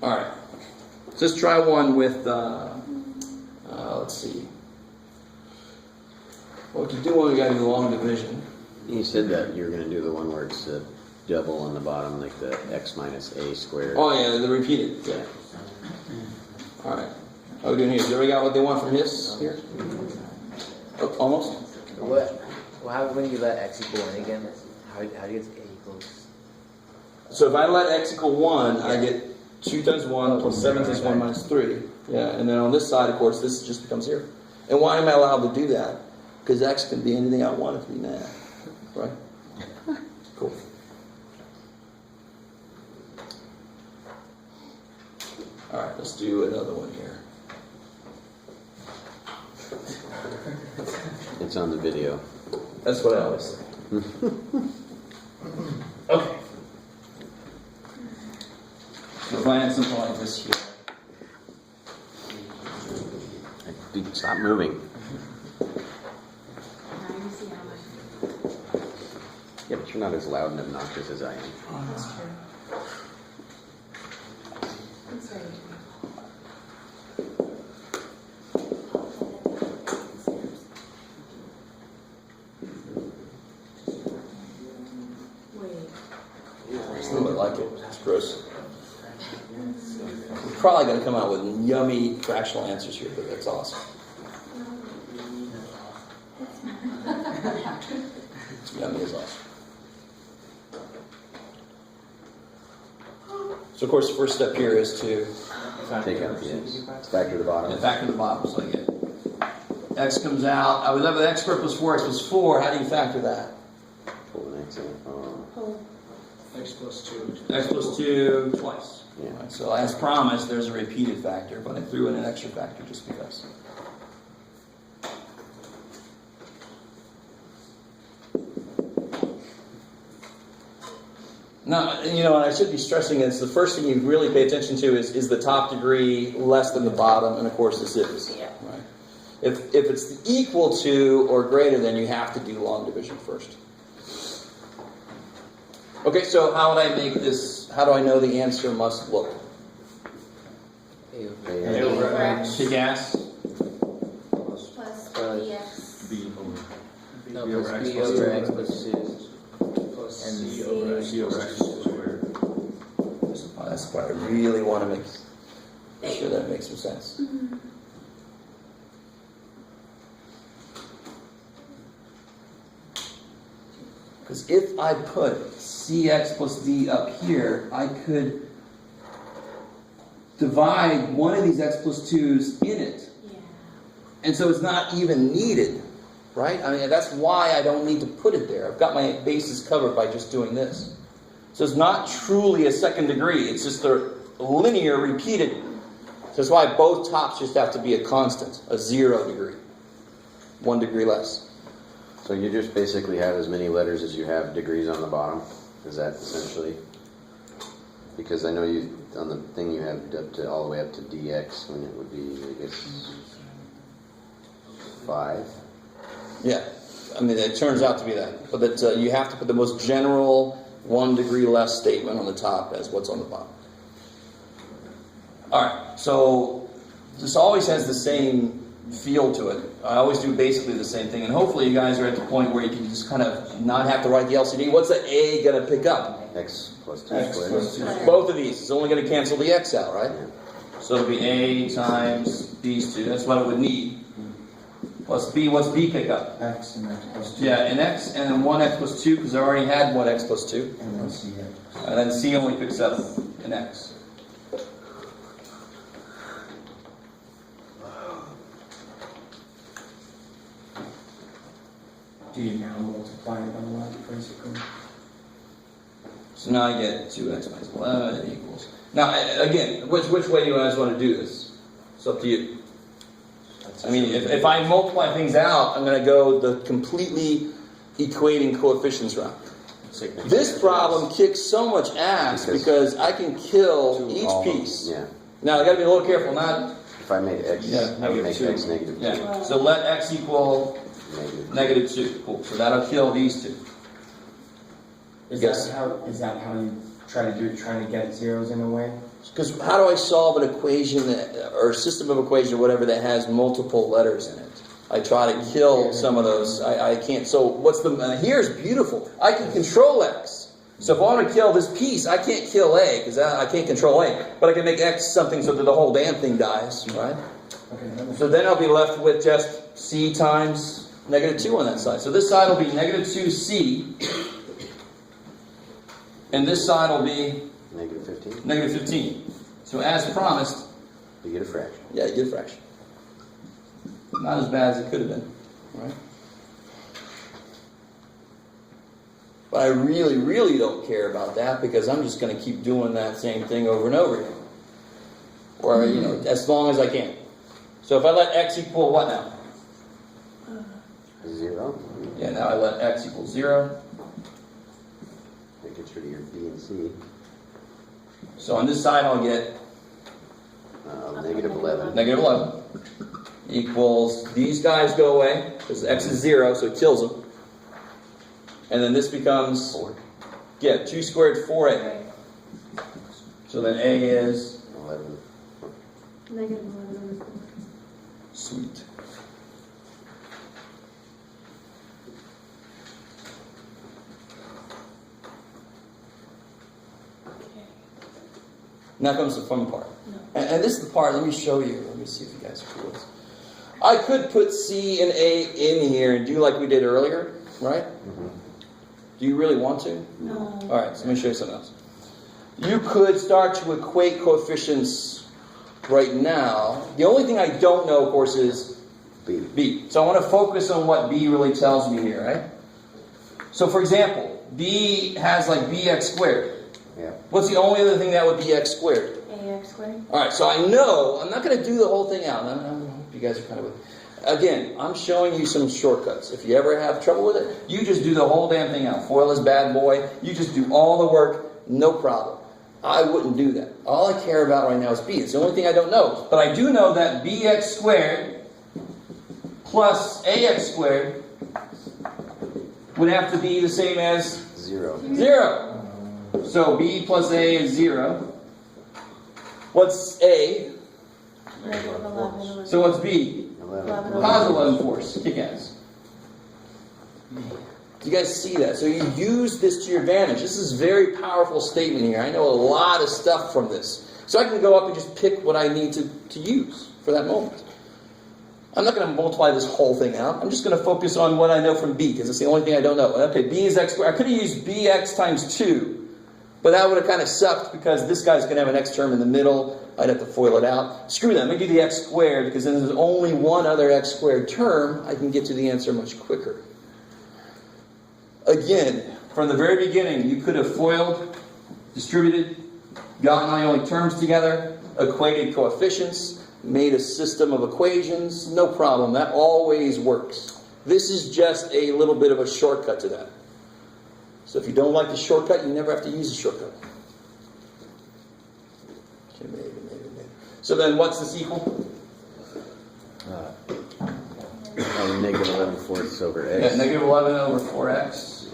All right. So let's try one with, let's see. Well, to do one, we got to do long division. You said that you were going to do the one where it's the double on the bottom, like the x minus a squared. Oh, yeah, the repeated. Yeah. All right. How are we doing here? Has everybody got what they want from his here? Oh, almost? What? Well, how when you let x equal 1 again? How do you get a equals? So if I let x equal 1, I get 2 times 1 plus 7 times 1 minus 3. Yeah, and then on this side, of course, this just becomes 0. And why am I allowed to do that? Because x can be anything I want it to be now. Right? Cool. All right, let's do another one here. It's on the video. That's what I always say. Okay. So if I had something like this here. Stop moving. Yeah, but you're not as loud and obnoxious as I am. That's true. That's very true. Wait. It's a little bit like it. It's gross. We're probably going to come out with yummy fractional answers here, but that's awesome. Yummy is awesome. So, of course, the first step here is to Take out the x. Factor the bottom. factor the bottom. So I get x comes out. I would have an x squared plus 4x plus 4. How do you factor that? Pull an x in. X plus 2. X plus 2 twice. Yeah. Right, so as promised, there's a repeated factor, but I threw in an extra factor just because. Now, you know, and I should be stressing this, the first thing you really pay attention to is the top degree less than the bottom, and of course this is. Yeah. Right? If it's equal to or greater than, you have to do long division first. Okay, so how would I make this, how do I know the answer must look? A over A over X. Kick ass? Plus bx. B over. No, B plus over X B plus over two. X plus 2. Plus And C over X. C over X squared. That's the part I really want to make sure that makes some sense. Because if I put cx plus d up here, I could divide one of these x plus 2's in it. Yeah. And so it's not even needed, right? I mean, that's why I don't need to put it there. I've got my bases covered by just doing this. So it's not truly a second degree. It's just a linear repeated. So that's why both tops just have to be a constant, a 0 degree. 1 degree less. So you just basically have as many letters as you have degrees on the bottom? Is that essentially? Because I know you, on the thing you have up to all the way up to dx, when it would be, I guess, 5. Yeah. I mean, it turns out to be that. But that you have to put the most general 1 degree less statement on the top as what's on the bottom. All right. So this always has the same feel to it. I always do basically the same thing, and hopefully you guys are at the point where you can just kind of not have to write the LCD. What's the A going to pick up? X plus 2 X squared. plus 2. Both of these. It's only going to cancel the X out, right? So it'll be A times these two. That's what it would need. Plus B. What's B pick up? X and X plus 2. Yeah, an X and then 1X plus 2, because I already had 1X plus 2. And then CX. And then C only picks up an X. Do you now multiply it by 1, basically? So now I get 2x minus 11 equals. Now, again, which way do you guys want to do this? It's up to you. I mean, if I multiply things out, I'm going to go the completely equating coefficients route. This problem kicks so much ass because I can kill each piece. Yeah. Now, I got to be a little careful, not... If I made x, Yeah, I would make -2. x negative 2. Yeah, so let x equal Negative. -2. Cool. So that'll kill these two. Is Yes. that how you try to do it, trying to get zeros in a way? Because how do I solve an equation that, or a system of equation or whatever that has multiple letters in it? I try to kill some of those. I can't. So what's the? Here's beautiful. I can control x. So if I want to kill this piece, I can't kill a because I can't control a. But I can make x something so that the whole damn thing dies, right? Okay, that makes So then I'll be left with just c times -2 on that side. So this side will be -2c, and this side will be Negative 15. -15. So as promised, You get a fraction. yeah, you get a fraction. Not as bad as it could have been, right? But I really, really don't care about that because I'm just going to keep doing that same thing over and over again. Or, you know, as long as I can. So if I let x equal what now? 0. Yeah, now I let x equal 0. That gets rid of your B and C. So on this side I'll get Negative 11. -11 equals, these guys go away because x is 0, so it kills them. And then this becomes, 4. yeah, 2 squared 4a. So then a is 11. Negative 11 over 4. sweet. Now comes the fun part. No. And this is the part, let me show you. Let me see if you guys are cool with this. I could put C and A in here and do like we did earlier, right? Do you really want to? No. Alright, so let me show you something else. You could start to equate coefficients right now. The only thing I don't know, of course, is B. So I want to focus on what B really tells me here, right? So for example, B has like bx squared. Yeah. What's the only other thing that would be x squared? AX squared. Alright, so I know, I'm not going to do the whole thing out. I hope you guys are kind of with me. Again, I'm showing you some shortcuts. If you ever have trouble with it, you just do the whole damn thing out. FOIL this bad boy. You just do all the work, no problem. I wouldn't do that. All I care about right now is B. It's the only thing I don't know. But I do know that bx squared plus ax squared would have to be the same as 0. 0. So B plus A is 0. What's A? Negative 11 over So what's B? 11. Positive 11 force. Kick ass. Do you guys see that? So you use this to your advantage. This is a very powerful statement here. I know a lot of stuff from this. So I can go up and just pick what I need to use for that moment. I'm not going to multiply this whole thing out. I'm just going to focus on what I know from B, because it's the only thing I don't know. Okay, B is x squared. I could have used bx times 2, but that would have kind of sucked because this guy's going to have an x term in the middle. I'd have to FOIL it out. Screw that. Let me do the x squared, because then there's only one other x squared term. I can get to the answer much quicker. Again, from the very beginning, you could have FOILed, distributed, gotten all the only terms together, equated coefficients, made a system of equations. No problem. That always works. This is just a little bit of a shortcut to that. So if you don't like the shortcut, you never have to use a shortcut. Okay, maybe. So then what's this equal? Negative 11 fourths over x. Yeah, negative 11 over 4x.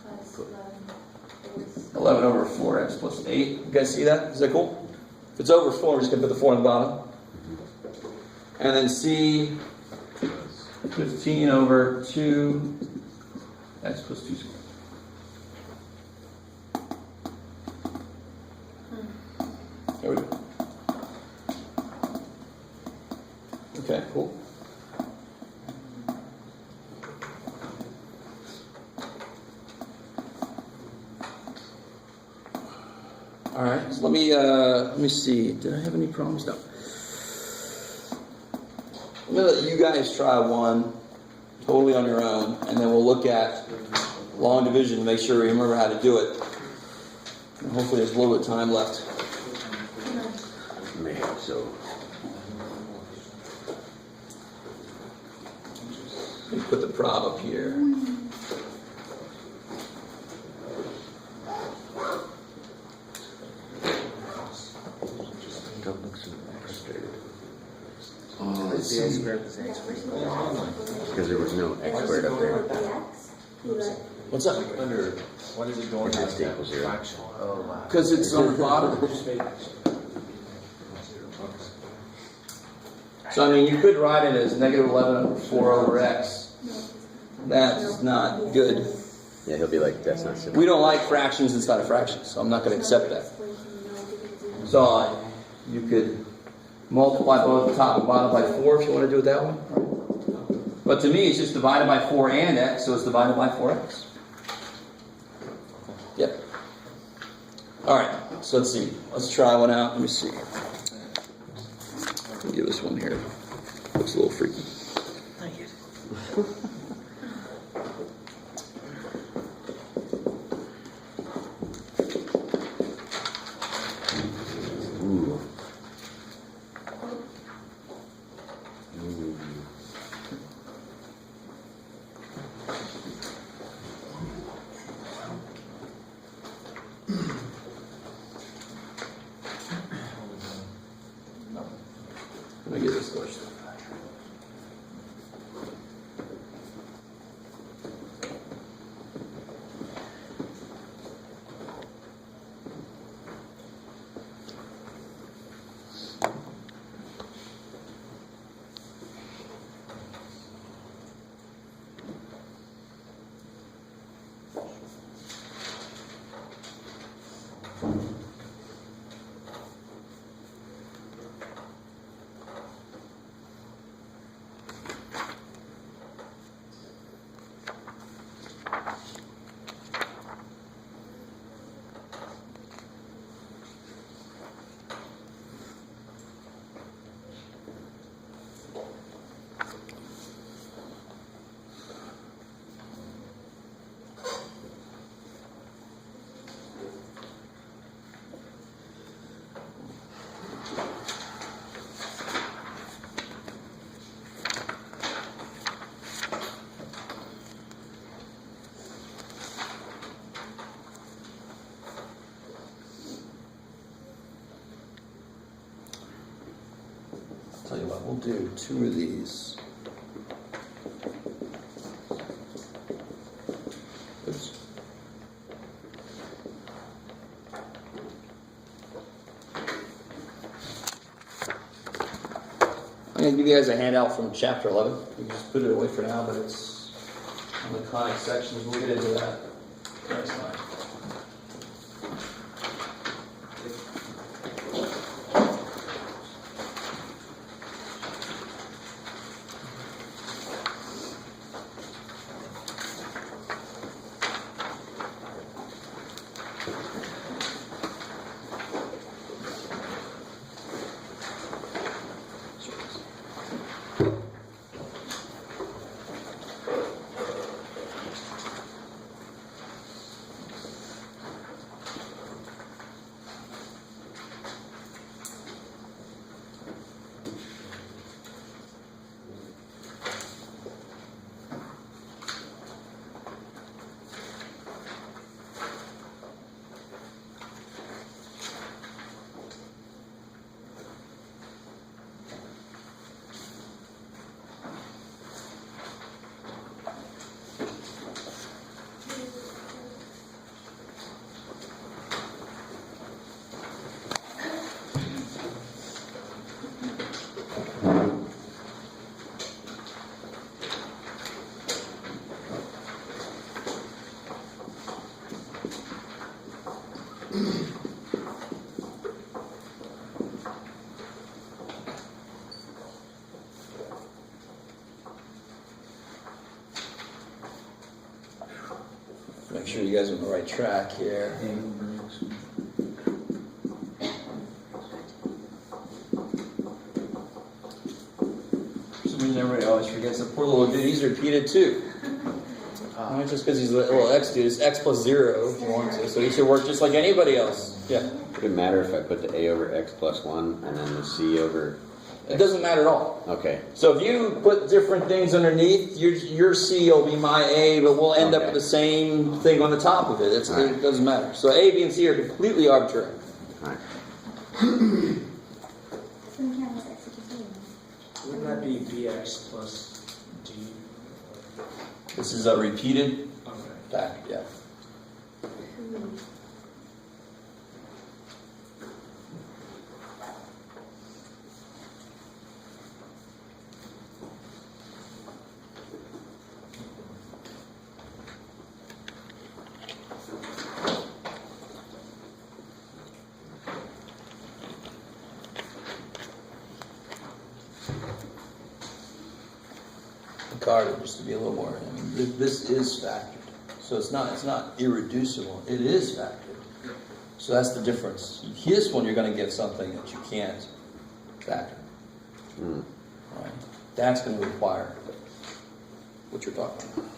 plus 11 is 11 over 4x plus 8. You guys see that? Is that cool? If it's over 4, we're just going to put the 4 on the bottom. And then C, 15 over 2x plus 2 squared. There we go. Okay, cool. All right, so let me see. Did I have any problems? No. I'm gonna let you guys try one, totally on your own, and then we'll look at long division to make sure we remember how to do it. And hopefully, there's a little bit of time left. Man, so Let me put the prop up here. don't look so frustrated Is the x squared plus x squared? because there was no x squared up there. What's up? Under, what is it going It to? just equals 0. Fraction. Oh wow. Because it's on the bottom. Just made So, I mean, you could write it as negative 11 over 4 over x. That's not good. Yeah, he'll be like, that's not simple. We don't like fractions inside of fractions, so I'm not going to accept that. So, you could multiply both top and bottom by 4 if you want to do it that way. But to me, it's just divided by 4 and x, so it's divided by 4x. Yep. All right, so let's see. Let's try one out. Let me see. Let me give this one here. Looks a little freaky. Ooh. Let me get this question. but we'll do 2 of these. Oops. I'm going to give you guys a handout from chapter 11. You can just put it away for now, but it's on the conic sections. We'll get into that next time. Make sure you guys are on the right track here. For some reason, everybody always forgets the poor little dude. He's repeated too. Not just because he's a little x dude. It's x plus 0 if you want to. So he should work just like anybody else. Yeah. Would it matter if I put the a over x plus 1 and then the c over It doesn't matter at all. Okay. So if you put different things underneath, your C will be my A, but we'll end up Okay. with the same thing on the top of it. Right. It doesn't matter. So A, B, and C are completely arbitrary. Alright. Wouldn't that be bx plus d? This is a repeated Okay. fact, yeah. Card just to be a little more. I mean, this is factored, so it's not irreducible. It is factored. So that's the difference. This one you're going to get something that you can't factor. Right? That's going to require what you're talking about.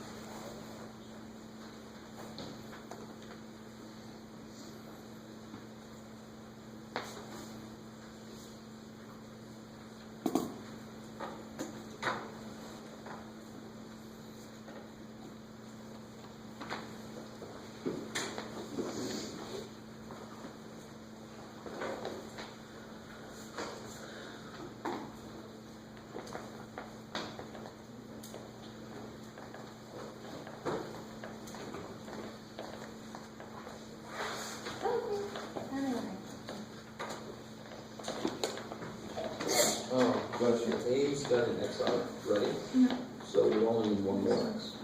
Question. A's got an X out ready? No. So we only need one more X.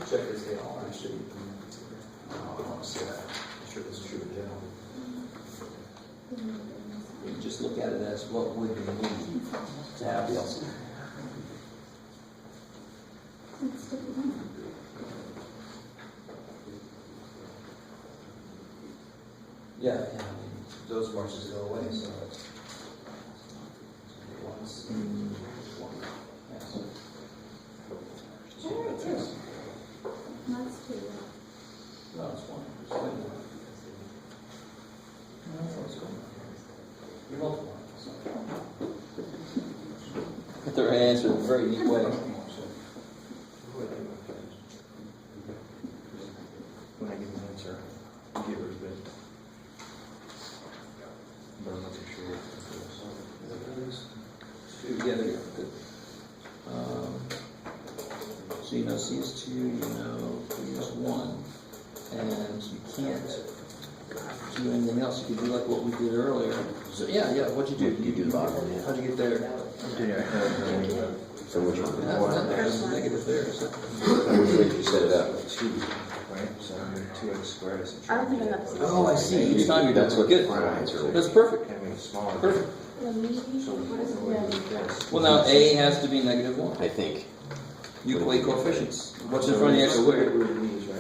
Check this out. Actually, I want to say that. I'm sure this is true in general. You can just look at it as what would we need to have the LCD. Yeah, I mean, those marches go away, so it's once. Yes. That's two. No, it's one. It's one. No, it's one. You're multiplying. But their answer in a very neat way. C is 2, you know B is 1. And you can't do anything else. You can do like what we did earlier. So yeah, what'd you do? You do the bottom one, yeah. How'd you get there? So which one? There's a negative there. So. Which way did you set it up? 2, right? So 2x squared is I don't think I got the same. Oh, I see. Each time you do That's it. what Good. the final answer will be. That's perfect. can be smaller. Perfect. Yeah, maybe. What is it? Yeah, Well, now A has to be negative 1. I think. You equate coefficients. What's in front of the x squared?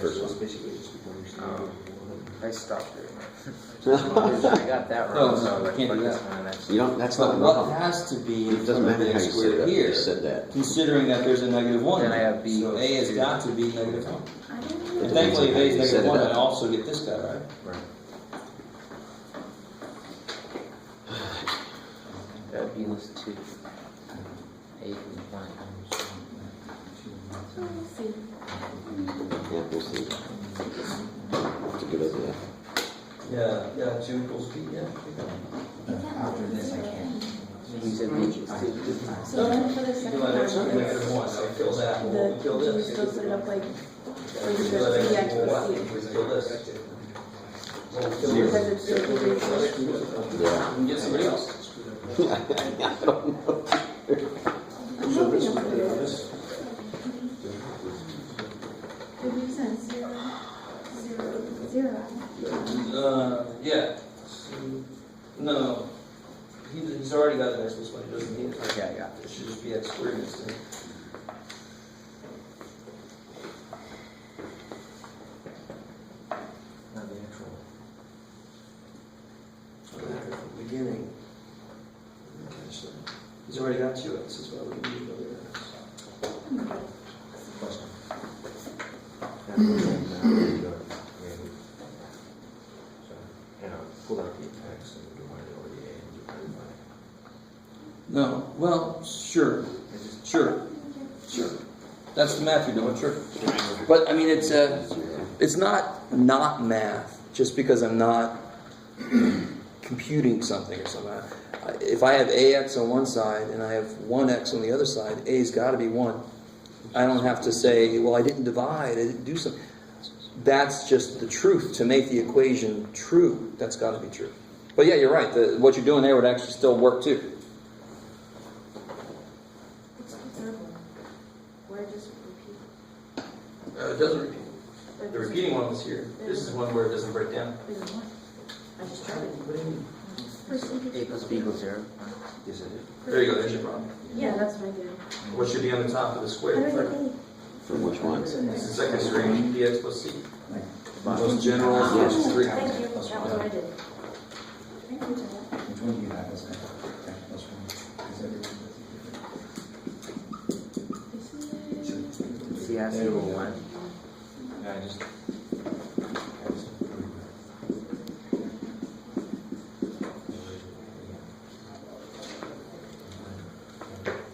First one. I stopped doing that. I got that No, wrong. no, so you can't do put this that. one next. You don't, that's But not what wrong. has to be in It doesn't front of matter the how x you set it squared up, you here, just said that. considering that there's a negative 1. Then I have B So A equals has 2. got to be negative 1. I don't know. And thankfully, if A is You set negative it 1, up. I also get this guy, right? Right. B was 2. A was 1. Let's see. Yeah, we'll see. It's a good idea. Yeah, 2 equals B, yeah. After this, I can't. You said B was 2. So then for the You second do an x one, negative 1, so kill that. We'll kill do you this. still set it up like, or you We just do an x dx equal plus what? c? We kill this. We'll kill Because this. it's still the ratio. Yeah. We can get somebody else. I don't know. I'm hoping it's good. It makes sense. 0, 0. Yeah. No. He's already got an x plus 1, he doesn't need it. Okay, I got It should just be x squared instead. Not the actual. Beginning. He's already got 2x, that's why we need another x. Question. Pull out the x and divide it over the a and divide it by. No, well, sure. That's the math you're doing, sure. But I mean, it's not math just because I'm not computing something or something. If I have ax on one side and I have 1x on the other side, a's got to be 1. I don't have to say, well, I didn't divide, I didn't do something. That's just the truth. To make the equation true, that's got to be true. But yeah, you're right. What you're doing there would actually still work too. What's the third one? Where it just repeat? It doesn't repeat. The repeating one was here. This is one where it doesn't break down. There's one. I just tried it. What do you mean? A plus B equals 0. Is it? There you go, there's your problem. Yeah, that's what I did. What should be on the top of the How square? did I get A? For which one? It's the second string, dx plus c. Bottom. Most general is Oh, just 3. thank you. That was what I did. Thank you, Ted. Which one do you have as a plus 1? Because everyone's different. C has to equal 1. Yeah, I just.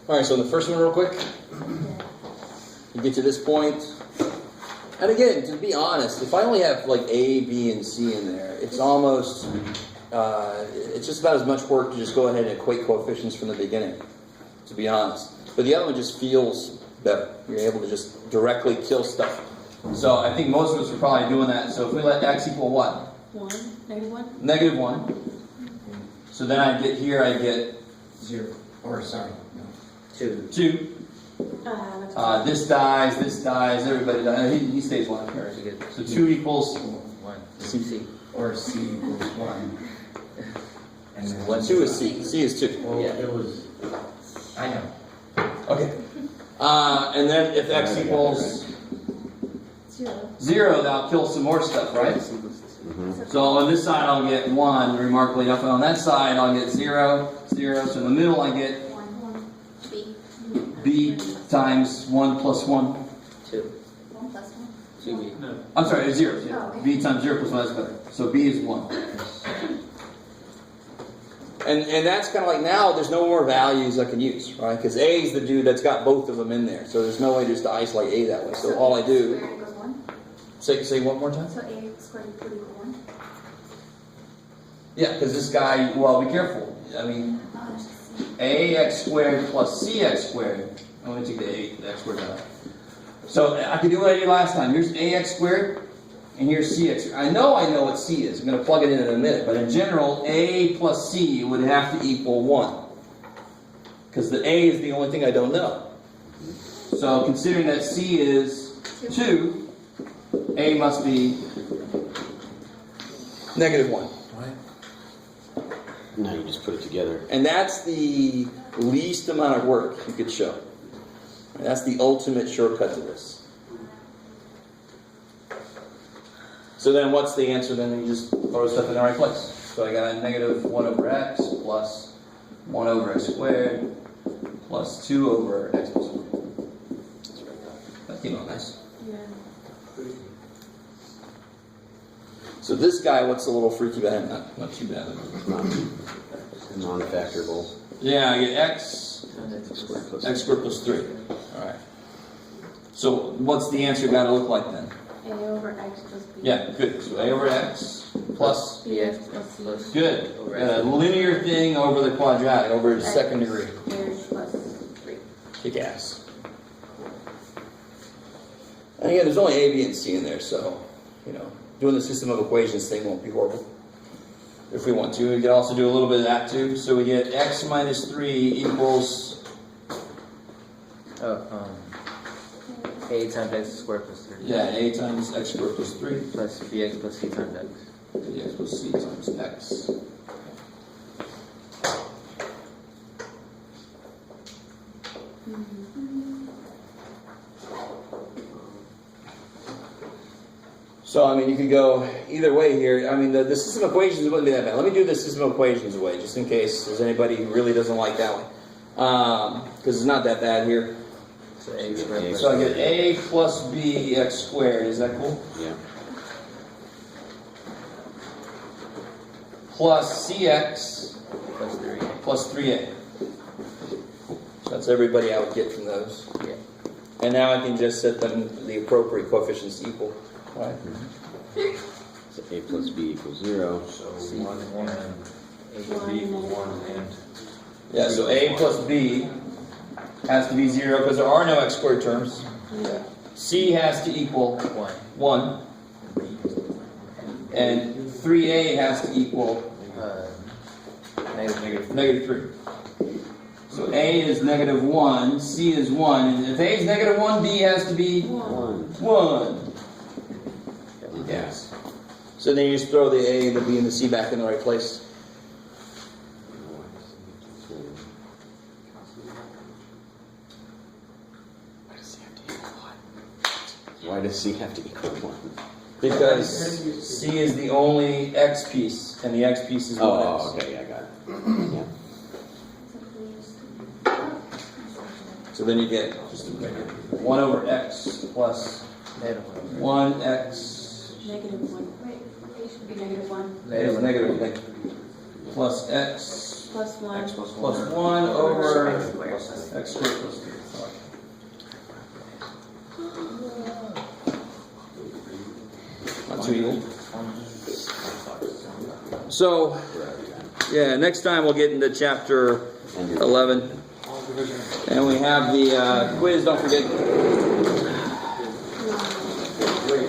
All right, so the first one real quick. You get to this point. And again, to be honest, if I only have like A, B, and C in there, it's almost, it's just about as much work to just go ahead and equate coefficients from the beginning, to be honest. But the other one just feels better. You're able to just directly kill stuff. So I think most of us are probably doing that. So if we let x equal what? 1, negative 1? Negative 1. So then I get here, I get 0. Or, sorry, no. 2. 2. This dies, everybody dies. He stays 1 here. So 2 equals 1. C. Or C equals 1. And then 1, 2 is C. C is 2. Well, it was, I know. Okay. And then if x equals 0. 0, that'll kill some more stuff, right? So on this side I'll get 1, remarkably enough, and on that side I'll get 0, 0. So in the middle I get 1, b B. times 1 plus 1. 2. 1 plus 1. 2B. I'm sorry, it's 0. Oh, okay. B times 0 plus 1 is better. So b is 1. And that's kind of like now there's no more values I can use, right? Because A is the dude that's got both of them in there. So there's no way just to isolate A that way. So all I do, Squared equals 1. say one more time. So A squared equals 1. Yeah, because this guy, well, be careful. I mean, Oh, there's C. ax squared plus cx squared. I'm going to take the x squared out. So I can do what I did last time. Here's ax squared, and here's cx. I know what c is. I'm going to plug it in a minute. But in general, a plus c would have to equal 1. Because the a is the only thing I don't know. So considering that c is 2, a must be -1. Now you just put it together. And that's the least amount of work you could show. And that's the ultimate shortcut to this. So then what's the answer? Then you just throw stuff in the right place. So I got a -1 over x plus 1 over x squared plus 2 over x plus 1. That came out nice. Yeah. So this guy, what's a little freaky about him? Not too bad. Non-factorable. Yeah, I get x squared plus 3. Alright. So what's the answer got to look like then? A over x plus b. Yeah, good. So a over x plus bx plus c. good. A linear thing over the quadratic, over the second degree. Squared plus 3. Kick ass. And again, there's only a, b, and c in there, so, doing the system of equations thing won't be horrible. If we want to, we could also do a little bit of that too. So we get x minus 3 equals, A times x squared plus 3. yeah, a times x squared plus 3. Plus bx plus c times x. Bx plus c times x. So, you could go either way here. The system of equations wouldn't be that bad. Let me do the system of equations way, just in case there's anybody who really doesn't like that one. Because it's not that bad here. So a squared plus So I get a plus b x squared. Is that cool? Yeah. Plus cx plus 3. plus 3a. So that's everybody I would get from those. Yeah. And now I can just set them the appropriate coefficients equal. Right? So a plus b equals 0. So 1 and a plus b equals 1 and Yeah, so a plus b has to be 0 because there are no x squared terms. C has to equal 1. And 3a has to equal -3. So a is -1, c is 1, and if a is -1, b has to be 1. Yes. So then you just throw the a and the b and the c back in the right place. Why does c have to equal 1? Because c is the only x piece, and the x piece is 1x. Oh, okay, I got it. Yeah. So then you get just 1 over x plus 1x -1. Wait, a should be -1. is negative plus x Plus 1. plus 1 over x squared plus 3. Not too evil. So, yeah, next time we'll get into chapter 11. And we have the quiz, don't forget.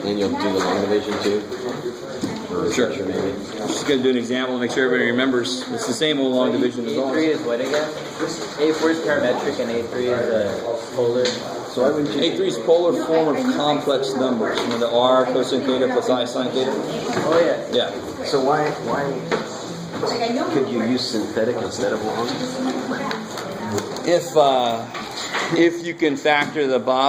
And you'll do the long division too? Or Sure. maybe? Just going to do an example to make sure everybody remembers. It's the same old long division as A3 always. is what again? A4 is parametric and A3 is polar. So I wouldn't A3 is polar form of complex numbers. The r cosine theta plus I sine theta. Oh yeah. Yeah. So why could you use synthetic instead of long? If you can factor the bottom.